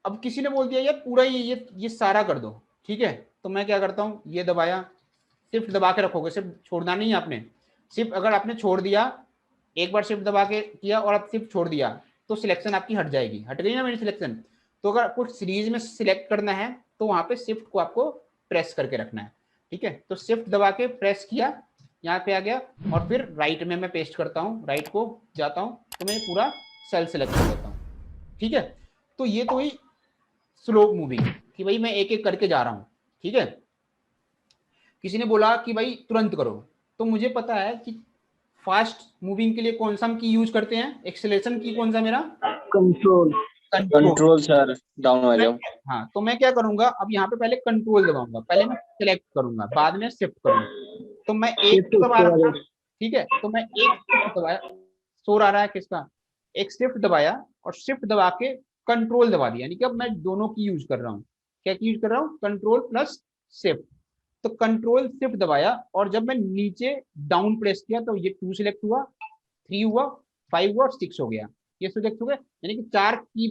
अब किसी ने बोल दिया यार पूरा ये सारा कर दो, ठीक है, तो मैं क्या करता हूँ, ये दबाया, शिफ्ट दबा के रखोगे, सिर्फ छोड़ना नहीं है आपने। सिर्फ अगर आपने छोड़ दिया, एक बार शिफ्ट दबा के किया और आप सिर्फ छोड़ दिया, तो सिलेक्शन आपकी हट जाएगी, हट गई ना मेरी सिलेक्शन। तो अगर कुछ सीरीज में सिलेक्ट करना है तो वहां पे शिफ्ट को आपको प्रेस करके रखना है, ठीक है। तो शिफ्ट दबा के प्रेस किया, यहाँ पे आ गया, और फिर राइट में मैं पेस्ट करता हूँ, राइट को जाता हूँ, तो मैं पूरा सेल सेलेक्ट कर देता हूँ, ठीक है। तो ये तो हुई स्लो मूविंग कि भाई मैं एक एक करके जा रहा हूँ, ठीक है। किसी ने बोला कि भाई तुरंत करो, तो मुझे पता है कि फास्ट मूविंग के लिए कौन सा की यूज करते हैं, एक्सेलरेशन की कौन सा मेरा, कंट्रोल सर, डाउन वाले। हाँ, तो मैं क्या करूंगा, अब यहाँ पे पहले कंट्रोल दबाऊंगा, पहले मैं सिलेक्ट करूंगा, बाद में शिफ्ट करूंगा। तो मैं एक दबा रहा था, ठीक है, तो मैं एक शिफ्ट दबाया, शोर आ रहा है किसका, एक शिफ्ट दबाया और शिफ्ट दबा के कंट्रोल दबा दिया, यानी कि अब मैं दोनों की यूज कर रहा हूँ। क्या की यूज कर रहा हूँ, कंट्रोल प्लस शिफ्ट। तो कंट्रोल शिफ्ट दबाया और जब मैं नीचे डाउन प्रेस किया तो ये 2 सिलेक्ट हुआ, 3 हुआ, 5 हुआ और 6 हो गया, ये सिलेक्ट हो गया, यानी कि 4 की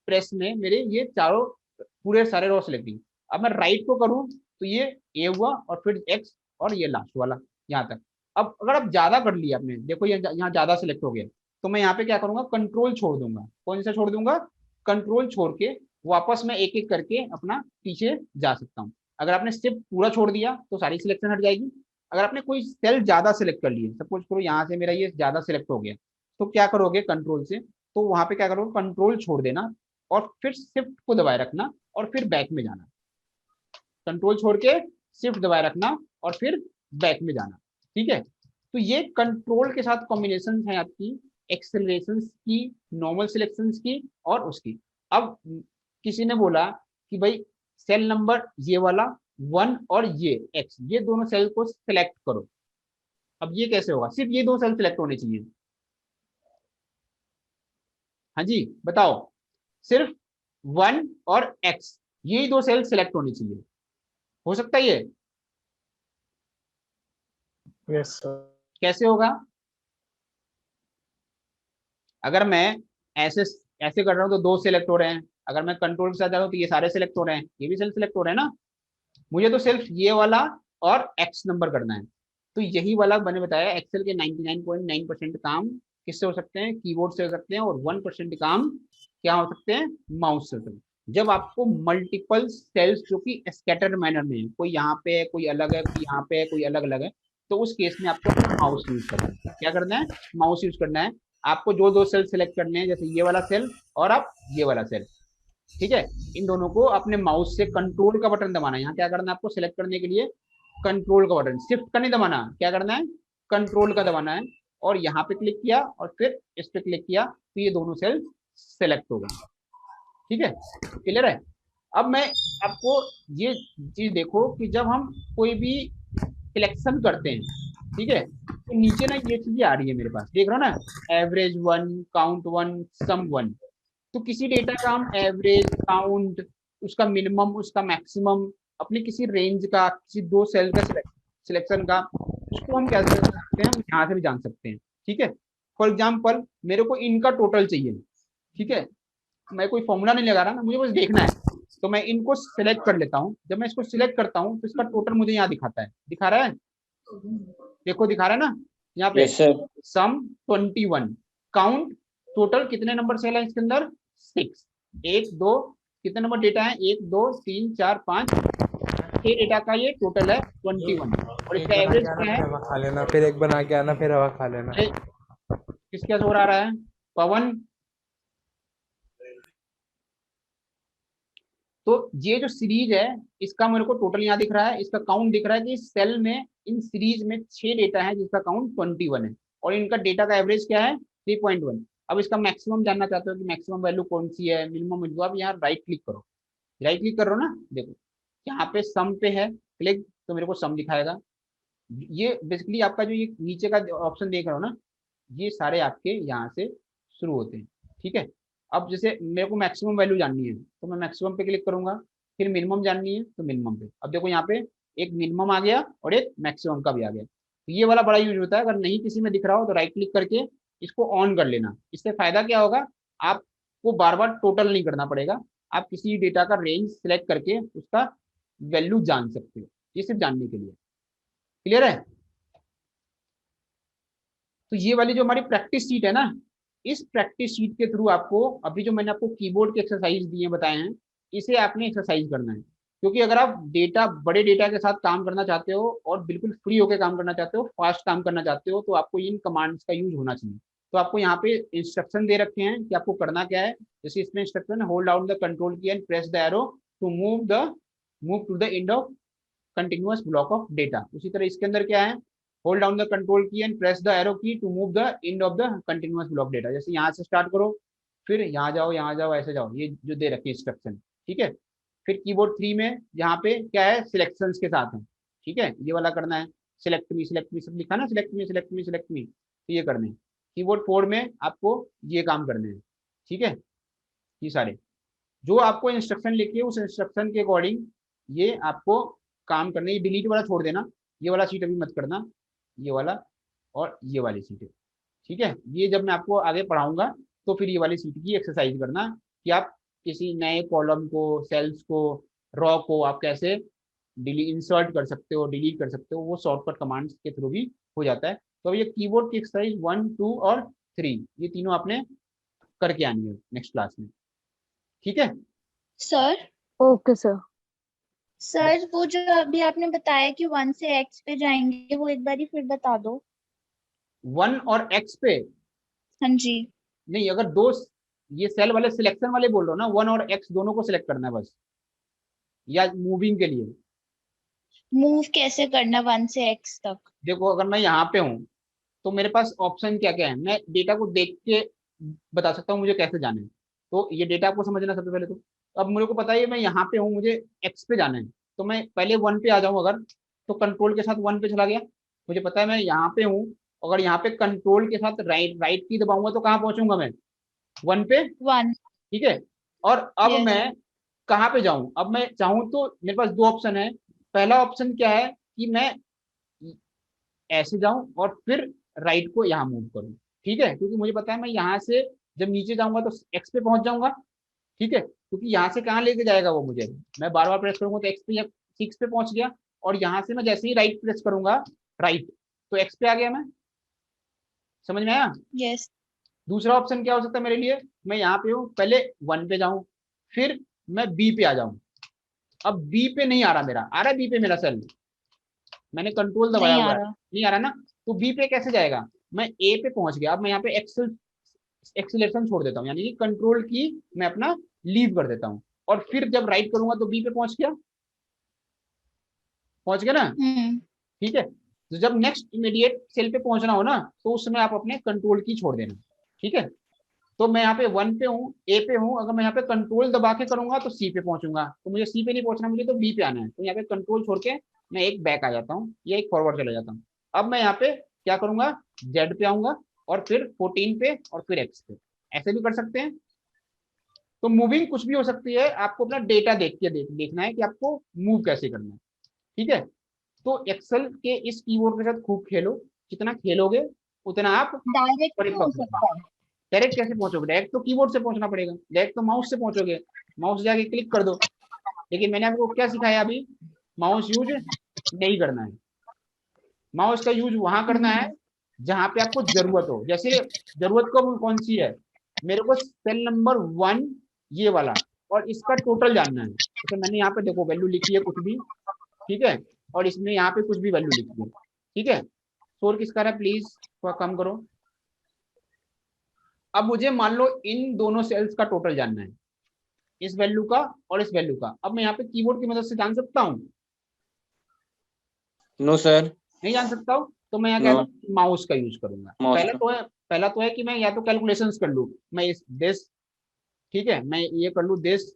प्रेस में मेरे ये चारों पूरे सारे रो सिलेक्ट हुई। अब मैं राइट को करूं तो ये ए हुआ और फिर एक्स और ये लास्ट वाला यहाँ तक। अब अगर आप ज्यादा कर लिया आपने, देखो यहाँ ज्यादा सिलेक्ट हो गया, तो मैं यहाँ पे क्या करूंगा, कंट्रोल छोड़ दूंगा। कौन सा छोड़ दूंगा, कंट्रोल छोड़ के वापस मैं एक एक करके अपना पीछे जा सकता हूँ। अगर आपने शिफ्ट पूरा छोड़ दिया तो सारी सिलेक्शन हट जाएगी। अगर आपने कोई सेल ज्यादा सिलेक्ट कर लिए, सपोज करो यहाँ से मेरा ये ज्यादा सिलेक्ट हो गया, तो क्या करोगे कंट्रोल से, तो वहां पे क्या करोगे, कंट्रोल छोड़ देना और फिर शिफ्ट को दबाए रखना और फिर बैक में जाना। कंट्रोल छोड़ के शिफ्ट दबाए रखना और फिर बैक में जाना। ठीक है, तो ये कंट्रोल के साथ कॉम्बिनेशन है आपकी एक्सेलरेशन की, नॉर्मल सिलेक्शन की और उसकी। अब किसी ने बोला कि भाई सेल नंबर ये वाला 1 और ये x, ये दोनों सेल को सिलेक्ट करो। अब ये कैसे होगा, सिर्फ ये दो सेल सिलेक्ट होने चाहिए। हाँ जी बताओ, सिर्फ 1 और x ये दो सेल सिलेक्ट होने चाहिए, हो सकता है ये? Yes sir. कैसे होगा? अगर मैं ऐसे ऐसे कर रहा हूं तो दो सिलेक्ट हो रहे हैं, अगर मैं कंट्रोल के साथ जा रहा हूं तो ये सारे सिलेक्ट हो रहे हैं, ये भी सेल सिलेक्ट हो रहे हैं ना। मुझे तो सिर्फ ये वाला और एक्स नंबर करना है। तो यही वाला मैंने बताया, एक्सेल के 99.9% काम किससे हो सकते हैं, कीबोर्ड से हो सकते हैं, और 1% काम क्या हो सकते हैं, माउस से हो सकते हैं। जब आपको मल्टीपल सेल्स जो कि स्कैटर्ड मैनर में है, कोई यहाँ पे है, कोई अलग है, कोई यहाँ पे है, कोई अलग अलग है, तो उस केस में आपको माउस यूज करना है। क्या करना है, माउस यूज करना है। आपको जो दो सेल सिलेक्ट करने हैं, जैसे ये वाला सेल और आप ये वाला सेल, ठीक है, इन दोनों को अपने माउस से कंट्रोल का बटन दबाना है। यहाँ क्या करना है आपको, सिलेक्ट करने के लिए कंट्रोल का बटन, शिफ्ट का नहीं दबाना, क्या करना है, कंट्रोल का दबाना है। और यहाँ पे क्लिक किया और फिर इस पे क्लिक किया तो ये दोनों सेल सेलेक्ट हो गए। ठीक है, क्लियर है? अब मैं आपको ये चीज देखो कि जब हम कोई भी सिलेक्शन करते हैं, ठीक है, तो नीचे ना ये चीजें आ रही है मेरे पास, देख रहा हो ना, एवरेज 1, काउंट 1, सम 1। तो किसी डेटा का हम एवरेज, काउंट, उसका मिनिमम, उसका मैक्सिमम, अपने किसी रेंज का, किसी दो सेल का सिलेक्शन का, उसको हम क्या कर सकते हैं, हम यहाँ से भी जान सकते हैं। ठीक है, फॉर एग्जाम्पल मेरे को इनका टोटल चाहिए, ठीक है, मैं कोई फॉर्मूला नहीं लगा रहा ना, मुझे बस देखना है, तो मैं इनको सिलेक्ट कर लेता हूँ। जब मैं इसको सिलेक्ट करता हूँ तो इसका टोटल मुझे यहाँ दिखाता है, दिखा रहा है, देखो दिखा रहा है ना यहाँ पे, यस सर। सम 21, काउंट टोटल कितने नंबर सेल है इसके अंदर, 6, 1 2, कितने नंबर डेटा है, 1 2 3 4 5 6 डेटा का ये टोटल है 21। और इसका एवरेज क्या है, हवा खा लेना, फिर एक बना के आना, फिर हवा खा लेना। किसका जोर आ रहा है, पवन। तो ये जो सीरीज है इसका मेरे को टोटल यहाँ दिख रहा है, इसका काउंट दिख रहा है कि इस सेल में, इन सीरीज में 6 डेटा है जिसका काउंट 21 है, और इनका डेटा का एवरेज क्या है, 3.1। अब इसका मैक्सिमम जानना चाहते हो कि मैक्सिमम वैल्यू कौन सी है, मिनिमम वैल्यू, आप यहाँ राइट क्लिक करो, राइट क्लिक कर रहे हो ना, देखो यहाँ पे सम पे है क्लिक, तो मेरे को सम दिखाएगा। ये बेसिकली आपका जो ये नीचे का ऑप्शन देख रहे हो ना, ये सारे आपके यहाँ से शुरू होते हैं। ठीक है, अब जैसे मेरे को मैक्सिमम वैल्यू जाननी है तो मैं मैक्सिमम पे क्लिक करूंगा, फिर मिनिमम जाननी है तो मिनिमम पे। अब देखो यहाँ पे एक मिनिमम आ गया और एक मैक्सिमम का भी आ गया। तो ये वाला बड़ा यूज होता है, अगर नहीं किसी में दिख रहा हो तो राइट क्लिक करके इसको ऑन कर लेना। इससे फायदा क्या होगा, आपको बार बार टोटल नहीं करना पड़ेगा, आप किसी डेटा का रेंज सिलेक्ट करके उसका वैल्यू जान सकते हो, ये सिर्फ जानने के लिए। क्लियर है? तो ये वाली जो हमारी प्रैक्टिस शीट है ना, इस प्रैक्टिस शीट के थ्रू आपको अभी जो मैंने आपको कीबोर्ड के एक्सरसाइज दिए बताए हैं, इसे आपने एक्सरसाइज करना है। क्योंकि अगर आप डेटा, बड़े डेटा के साथ काम करना चाहते हो और बिल्कुल फ्री होकर काम करना चाहते हो, फास्ट काम करना चाहते हो, तो आपको इन कमांड्स का यूज होना चाहिए। तो आपको यहाँ पे इंस्ट्रक्शन दे रखे हैं कि आपको करना क्या है। जैसे इसमें इंस्ट्रक्शन है, hold down the control key and press the arrow to move to the end of continuous block of data. उसी तरह इसके अंदर क्या है, hold down the control key and press the arrow key to move the end of the continuous block data. जैसे यहाँ से start करो, फिर यहाँ जाओ, ऐसे जाओ, ये जो दे रखे इंस्ट्रक्शन। ठीक है, फिर कीबोर्ड 3 में यहाँ पे क्या है, सिलेक्शंस के साथ है। ठीक है, ये वाला करना है, सिलेक्ट मी सब लिखा ना, सिलेक्ट मी, तो ये करने हैं। कीबोर्ड 4 में आपको ये काम करने हैं। ठीक है, ये सारे जो आपको इंस्ट्रक्शन लिखी है उस इंस्ट्रक्शन के अकॉर्डिंग ये आपको काम करने। ये डिलीट वाला छोड़ देना, ये वाला सीट अभी मत करना, ये वाला और ये वाली सीट है। ठीक है, ये जब मैं आपको आगे पढ़ाऊंगा तो फिर ये वाली सीट की एक्सरसाइज करना कि आप किसी नए कॉलम को, सेल्स को, रॉ को आप कैसे इंसर्ट कर सकते हो, डिलीट कर सकते हो, वो शॉर्टकट कमांड्स के थ्रू भी हो जाता है। तो ये कीबोर्ड की एक्सरसाइज 1, 2 और 3 ये तीनों आपने करके आनी है नेक्स्ट क्लास में। ठीक है, सर ओके सर। सर वो जो अभी आपने बताया कि 1 से x पे जाएंगे, वो एक बार ही फिर बता दो। 1 और x पे हाँ जी। नहीं, अगर दो ये सेल वाले सिलेक्शन वाले बोल रहे हो ना, 1 और x दोनों को सिलेक्ट करना है बस, या मूविंग के लिए। मूव कैसे करना 1 से x तक? देखो अगर मैं यहाँ पे हूँ तो मेरे पास ऑप्शन क्या क्या है, मैं डेटा को देख के बता सकता हूँ मुझे कैसे जाना है। तो ये डेटा आपको समझना सबसे पहले। तो अब मुझे को पता है मैं यहाँ पे हूँ, मुझे एक्स पे जाना है, तो मैं पहले 1 पे आ जाऊँ अगर, तो कंट्रोल के साथ 1 पे चला गया। मुझे पता है मैं यहाँ पे हूँ, अगर यहाँ पे कंट्रोल के साथ राइट की दबाऊंगा तो कहाँ पहुंचूंगा मैं, 1 पे। 1। ठीक है। और अब यस। मैं कहाँ पे जाऊं, अब मैं चाहूँ तो मेरे पास दो ऑप्शन है। पहला ऑप्शन क्या है कि मैं ऐसे जाऊं और फिर राइट को यहाँ मूव करूं। ठीक है, क्योंकि मुझे पता है मैं यहाँ से जब नीचे जाऊंगा तो एक्स पे पहुंच जाऊंगा। ठीक है, क्योंकि यहाँ से कहाँ लेके जाएगा वो मुझे, मैं बार बार प्रेस करूंगा तो एक्स पे या 6 पे पहुंच गया, और यहाँ से मैं जैसे ही राइट प्रेस करूंगा, राइट, तो एक्स पे आ गया मैं। समझ में आया? यस। दूसरा ऑप्शन क्या हो सकता है मेरे लिए, मैं यहाँ पे हूँ, पहले 1 पे जाऊं, फिर मैं बी पे आ जाऊं। अब बी पे नहीं आ रहा मेरा, आ रहा है बी पे मेरा सेल, मैंने कंट्रोल दबाया नहीं आ हुआ है, रहा। नहीं आ रहा ना। तो बी पे कैसे जाएगा, मैं ए पे पहुंच गया। अब मैं यहाँ पे एक्सीलरेशन छोड़ देता हूँ, यानी कि कंट्रोल की मैं अपना लीव कर देता हूँ, और फिर जब राइट करूंगा तो बी पे पहुंच गया, पहुंच गया ना। ठीक है, तो जब नेक्स्ट इमीडिएट सेल पे पहुंचना हो ना, तो उस समय आप अपने कंट्रोल की छोड़ देना। ठीक है, तो मैं यहाँ पे 1 पे हूँ, ए पे हूँ, अगर मैं यहाँ पे कंट्रोल दबा के करूंगा तो सी पे पहुंचूंगा, तो मुझे सी पे नहीं पहुंचना, मुझे तो बी पे आना है। तो यहाँ पे कंट्रोल छोड़ के मैं एक बैक आ जाता हूँ या एक फॉरवर्ड चला जाता हूँ। अब मैं यहाँ पे क्या करूंगा, जेड पे आऊंगा और फिर 14 पे और फिर एक्स पे, ऐसे भी कर सकते हैं। तो मूविंग कुछ भी हो सकती है, आपको अपना डेटा देख के देखना है कि आपको मूव कैसे करना है। ठीक है, तो एक्सेल के इस कीबोर्ड के साथ खूब खेलो, जितना खेलोगे उतना आप डायरेक्ट भी हो परिपक्व होगे। सकता है। डायरेक्ट कैसे पहुंचोगे, डायरेक्ट तो कीबोर्ड से पहुंचना पड़ेगा, डायरेक्ट तो माउस से पहुंचोगे, माउस जाके क्लिक कर दो। लेकिन मैंने आपको क्या सिखाया अभी, माउस यूज नहीं करना है। माउस का यूज वहां करना है जहां पे आपको जरूरत हो। जैसे जरूरत को कौन सी है, मेरे को सेल नंबर 1 ये वाला और इसका टोटल जानना है। जैसे मैंने यहाँ पे देखो वैल्यू लिखी है कुछ भी, ठीक है, और इसमें यहाँ पे कुछ भी वैल्यू लिखी है। ठीक है, शोर किसका है प्लीज थोड़ा कम करो। अब मुझे मान लो इन दोनों सेल्स का टोटल जानना है, इस वैल्यू का और इस वैल्यू का। अब मैं यहाँ पे कीबोर्ड की मदद से जान सकता हूँ? No sir. नहीं जान सकता हूँ, तो मैं यहाँ नो। कहता हूँ माउस का यूज करूंगा। माउस का। पहला तो है कि मैं या तो कैलकुलेशंस कर लूँ, मैं इस दिस, ठीक है, मैं ये कर लूँ दिस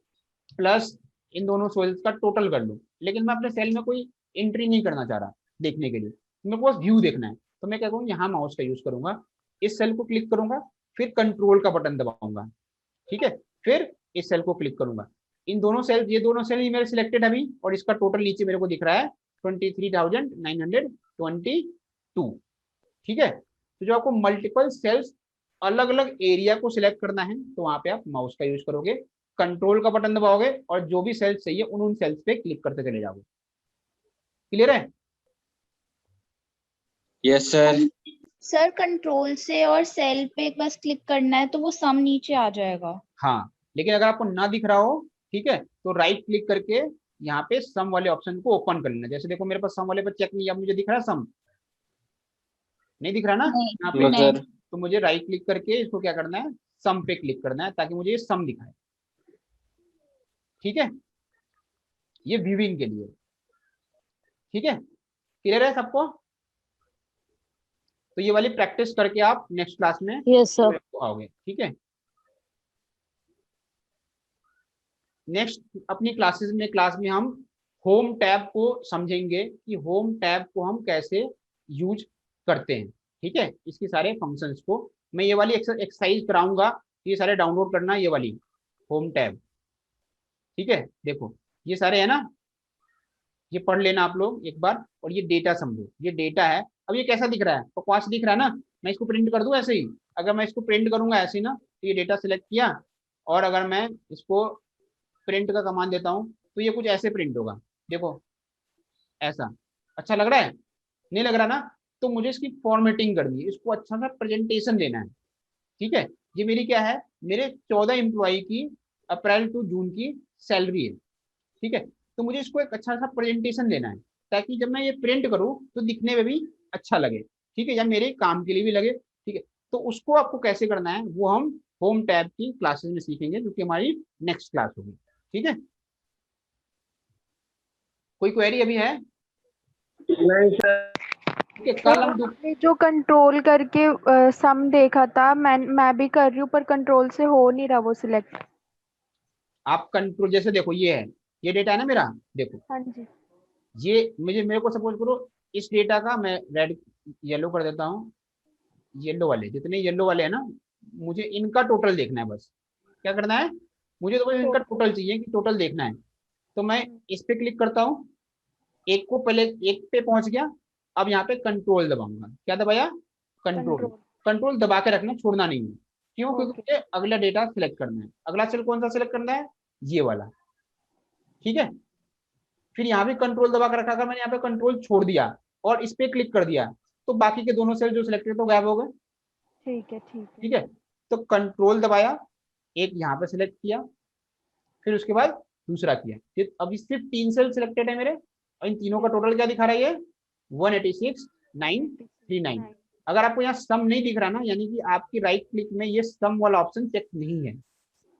प्लस इन दोनों सेल्स का टोटल कर लूँ। लेकिन मैं अपने सेल में कोई एंट्री नहीं करना चाह रहा देखने के लिए, मेरे को बस व्यू देखना है। तो मैं क्या करूँ, यहाँ माउस का यूज करूंगा, इस सेल को क्लिक करूंगा, फिर कंट्रोल का बटन दबाऊंगा। ठीक है, फिर इस सेल को क्लिक करूंगा, इन दोनों सेल, ये दोनों सेल ही मेरे सिलेक्टेड अभी, और इसका टोटल नीचे मेरे को दिख रहा है 23,922। ठीक है, तो जो आपको मल्टीपल सेल्स अलग अलग एरिया को सिलेक्ट करना है, तो वहां पे आप माउस का यूज करोगे, कंट्रोल का बटन दबाओगे और जो भी सेल्स चाहिए उन सेल्स पे क्लिक करते चले जाओगे। क्लियर है? Yes sir. सर कंट्रोल से और सेल पे बस क्लिक करना है तो वो सम नीचे आ जाएगा। हाँ, लेकिन अगर आपको ना दिख रहा हो, ठीक है, तो राइट क्लिक करके यहाँ पे सम वाले ऑप्शन को ओपन कर लेना। जैसे देखो मेरे पास सम वाले पर चेक नहीं, अब मुझे दिख रहा है सम, नहीं दिख रहा ना नहीं। यहाँ नो पे, सर। तो मुझे राइट क्लिक करके इसको क्या करना है, सम पे क्लिक करना है, ताकि मुझे ये सम दिखाए। ठीक है, ये व्यूइंग के लिए। ठीक है, क्लियर है सबको? तो ये वाली प्रैक्टिस करके आप नेक्स्ट क्लास में यस सर। आओगे। ठीक है, नेक्स्ट अपनी क्लास में हम होम टैब को समझेंगे कि होम टैब को हम कैसे यूज करते हैं। ठीक है, इसके सारे फंक्शंस को मैं ये वाली एक्सरसाइज कराऊंगा, ये सारे डाउनलोड करना, ये वाली होम टैब। ठीक है, देखो ये सारे है ना, ये पढ़ लेना आप लोग एक बार, और ये डेटा समझो, ये डेटा है। अब ये कैसा दिख रहा है, बकवास दिख रहा है ना, मैं इसको प्रिंट कर दूं ऐसे ही। अगर मैं इसको प्रिंट करूंगा ऐसे ही ना, तो ये डेटा सिलेक्ट किया, और अगर मैं इसको प्रिंट का कमांड देता हूँ तो ये कुछ ऐसे प्रिंट होगा। देखो ऐसा, अच्छा लग रहा है? नहीं लग रहा ना, तो मुझे इसकी फॉर्मेटिंग करनी है, इसको अच्छा सा प्रेजेंटेशन देना है। ठीक है, ये मेरी क्या है, मेरे 14 एम्प्लॉई की अप्रैल टू जून की सैलरी है, ठीक है। तो मुझे इसको एक अच्छा सा प्रेजेंटेशन लेना है, ताकि जब मैं ये प्रिंट करूँ तो दिखने में भी अच्छा लगे, ठीक है, या मेरे काम के लिए भी लगे, ठीक है। तो उसको आपको कैसे करना है वो हम होम टैब की क्लासेस में सीखेंगे, जो कि हमारी नेक्स्ट क्लास होगी, ठीक है। कोई क्वेरी अभी है? ठीक है, कल हम आपने जो कंट्रोल करके सम देखा था, मैं भी कर रही हूँ, पर कंट्रोल से हो नहीं रहा वो सिलेक्ट। आप कंट्रोल, जैसे देखो ये है, ये डेटा है ना मेरा, देखो हाँ जी। ये मेरे को सपोज करो इस डेटा का मैं रेड येलो कर देता हूँ, येलो वाले जितने येलो वाले हैं ना, मुझे इनका टोटल देखना है बस। क्या करना है? मुझे तो बस इनका टोटल चाहिए, कि टोटल देखना है। तो मैं इस पे क्लिक करता हूँ, एक को पहले एक पे पहुंच गया, अब यहाँ पे कंट्रोल दबाऊंगा। क्या दबाया? कंट्रोल। कंट्रोल। कंट्रोल दबा के रखना, छोड़ना नहीं है। क्यों? क्योंकि ओके। मुझे अगला डेटा सिलेक्ट करना है। अगला सेल कौन सा सिलेक्ट करना है? ये वाला, ठीक है। फिर यहाँ भी कंट्रोल दबा कर रखा, अगर मैंने यहाँ पे कंट्रोल छोड़ दिया और इस पे क्लिक कर दिया, तो बाकी के दोनों सेल जो सिलेक्टेड तो गायब हो गए, ठीक है, ठीक है। ठीक है। तो कंट्रोल दबाया, एक यहाँ पे सिलेक्ट किया, फिर उसके बाद दूसरा किया, फिर अभी सिर्फ 3 सेल सिलेक्टेड है मेरे, और इन तीनों का टोटल क्या दिखा रहा है? ये 186,939। अगर आपको यहाँ सम नहीं दिख रहा ना, यानी कि आपकी राइट क्लिक में ये सम वाला ऑप्शन चेक नहीं है,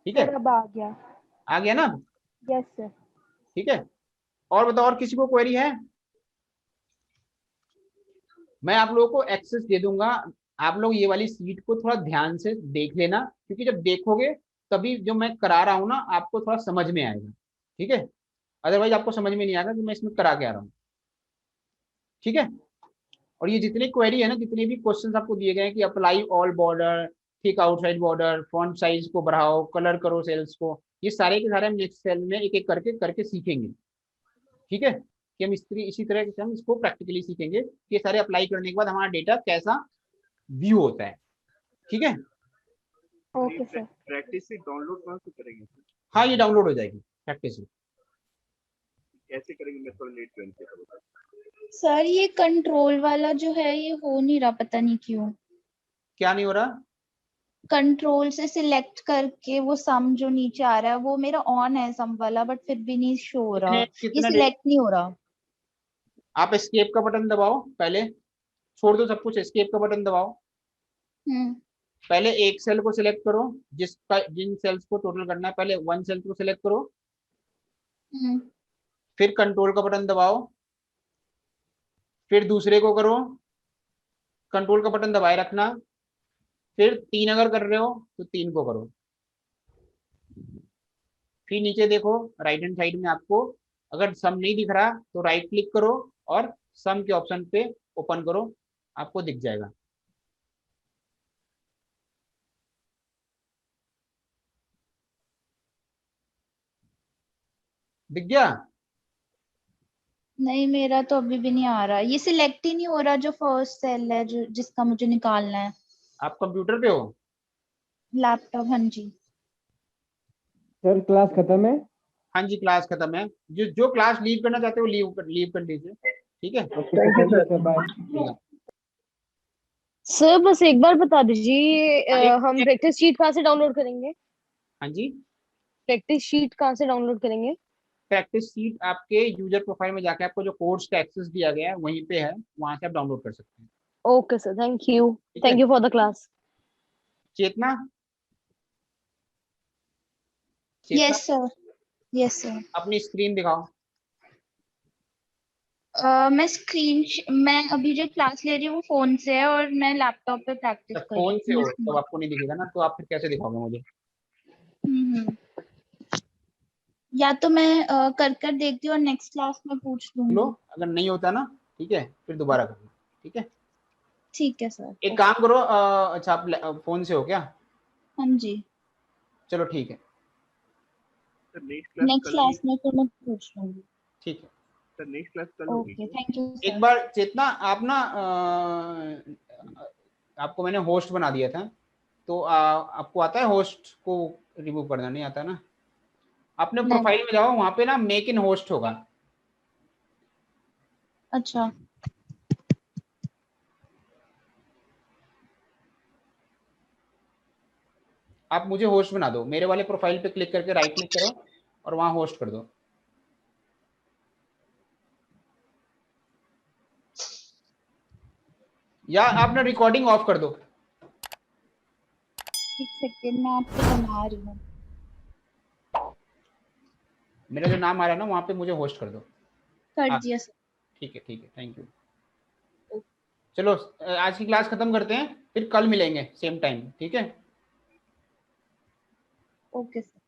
ठीक है। सर अब आ गया। आ गया ना? Yes sir. ठीक है। और बताओ, और किसी को क्वेरी है? मैं आप लोगों को एक्सेस दे दूंगा, आप लोग ये वाली सीट को थोड़ा ध्यान से देख लेना, क्योंकि जब देखोगे तभी जो मैं करा रहा हूँ ना आपको थोड़ा समझ में आएगा, ठीक है। अदरवाइज आपको समझ में नहीं आएगा कि मैं इसमें करा के आ रहा हूँ, ठीक है। और ये जितने क्वेरी है ना, जितने भी क्वेश्चंस आपको दिए गए हैं कि अप्लाई ऑल बॉर्डर, ठीक आउटसाइड बॉर्डर, फॉन्ट साइज को बढ़ाओ, कलर करो सेल्स को, ये सारे के सारे हम नेक्स्ट सेल में एक एक करके करके सीखेंगे, ठीक है। कि हम इसी तरह से हम इसको प्रैक्टिकली सीखेंगे कि ये सारे अप्लाई करने के बाद हमारा डेटा कैसा व्यू होता है, ठीक है। Okay sir. प्रैक्टिस से डाउनलोड कहाँ से करेंगे? हाँ, ये डाउनलोड हो जाएगी प्रैक्टिस से। कैसे करेंगे? मैं थोड़ा लेट ज्वाइन किया था। सर ये कंट्रोल वाला जो है ये हो नहीं रहा, पता नहीं क्यों। क्या नहीं हो रहा? कंट्रोल से सिलेक्ट करके वो सम जो नीचे आ रहा है वो मेरा ऑन है सम वाला, बट फिर भी नहीं शो हो रहा, ये कितना सिलेक्ट नहीं हो रहा। आप एस्केप का बटन दबाओ, पहले छोड़ दो सब कुछ, एस्केप का बटन दबाओ। हम्म। पहले एक सेल को सिलेक्ट करो, जिन सेल्स को टोटल करना है, पहले वन सेल को सिलेक्ट करो, हम्म। फिर कंट्रोल का बटन दबाओ, फिर दूसरे को करो, कंट्रोल का बटन दबाए रखना, फिर 3 अगर कर रहे हो तो 3 को करो, फिर नीचे देखो राइट हैंड साइड में आपको अगर सम नहीं दिख रहा तो राइट क्लिक करो और सम के ऑप्शन पे ओपन करो, आपको दिख जाएगा। दिख गया? नहीं मेरा तो अभी भी नहीं आ रहा, ये सिलेक्ट ही नहीं हो रहा जो फर्स्ट सेल है जो जिसका मुझे निकालना है। आप कंप्यूटर पे हो? लैपटॉप, हाँ जी। सर क्लास खत्म है? हाँ जी, क्लास खत्म है। जो जो क्लास लीव करना चाहते हो लीव कर लीजिए, ठीक है। Thank you sir, bye. ठीक है। सर बस एक बार बता दीजिए, हम एक- प्रैक्टिस शीट कहाँ से डाउनलोड करेंगे? हाँ जी, प्रैक्टिस शीट कहाँ से डाउनलोड करेंगे? प्रैक्टिस सीट आपके यूजर प्रोफाइल में जाके आपको जो कोर्स का एक्सेस दिया गया है वहीं पे है, वहां से आप डाउनलोड कर सकते हैं। Okay sir, thank you. ठीक है। Thank you for the class. Chetna, Chetna yes sir. Yes sir. अपनी स्क्रीन दिखाओ। मैं अभी जो क्लास ले रही हूँ वो फोन से है और मैं लैपटॉप पे प्रैक्टिस जब कर फोन से रही हो हूँ। तब आपको नहीं दिखेगा ना, तो आप फिर कैसे दिखाओगे मुझे? हम्म। या तो मैं कर कर देखती हूँ और नेक्स्ट क्लास में पूछ लो, लूंगी। अगर नहीं होता ना, ठीक है, फिर दोबारा करना, ठीक है। ठीक है सर। एक काम करो, अच्छा आप फोन से हो क्या? हाँ जी। चलो ठीक है, सर नेक्स्ट क्लास नेक्स्ट कल होगी? क्लास में फिर मैं पूछ लूंगी। ठीक है। सर नेक्स्ट क्लास कल होगी? ओके, थैंक यू एक सर। बार चेतना, आप ना आपको मैंने होस्ट बना दिया था, तो आपको आता है होस्ट को रिमूव करना? नहीं आता ना? अपने नहीं। प्रोफाइल में जाओ, वहां पे ना मेक इन होस्ट होगा। अच्छा। आप मुझे होस्ट बना दो, मेरे वाले प्रोफाइल पे क्लिक करके राइट क्लिक करो और वहां होस्ट कर दो। या आप ना रिकॉर्डिंग ऑफ कर दो। एक सेकेंड मैं आपको बना रही हूँ। मेरा जो नाम आ रहा है ना वहां पे मुझे होस्ट कर दो। कर हाँ। दिया सर। ठीक है, थैंक यू। चलो आज की क्लास खत्म करते हैं, फिर कल मिलेंगे सेम टाइम, ठीक है? Okay sir.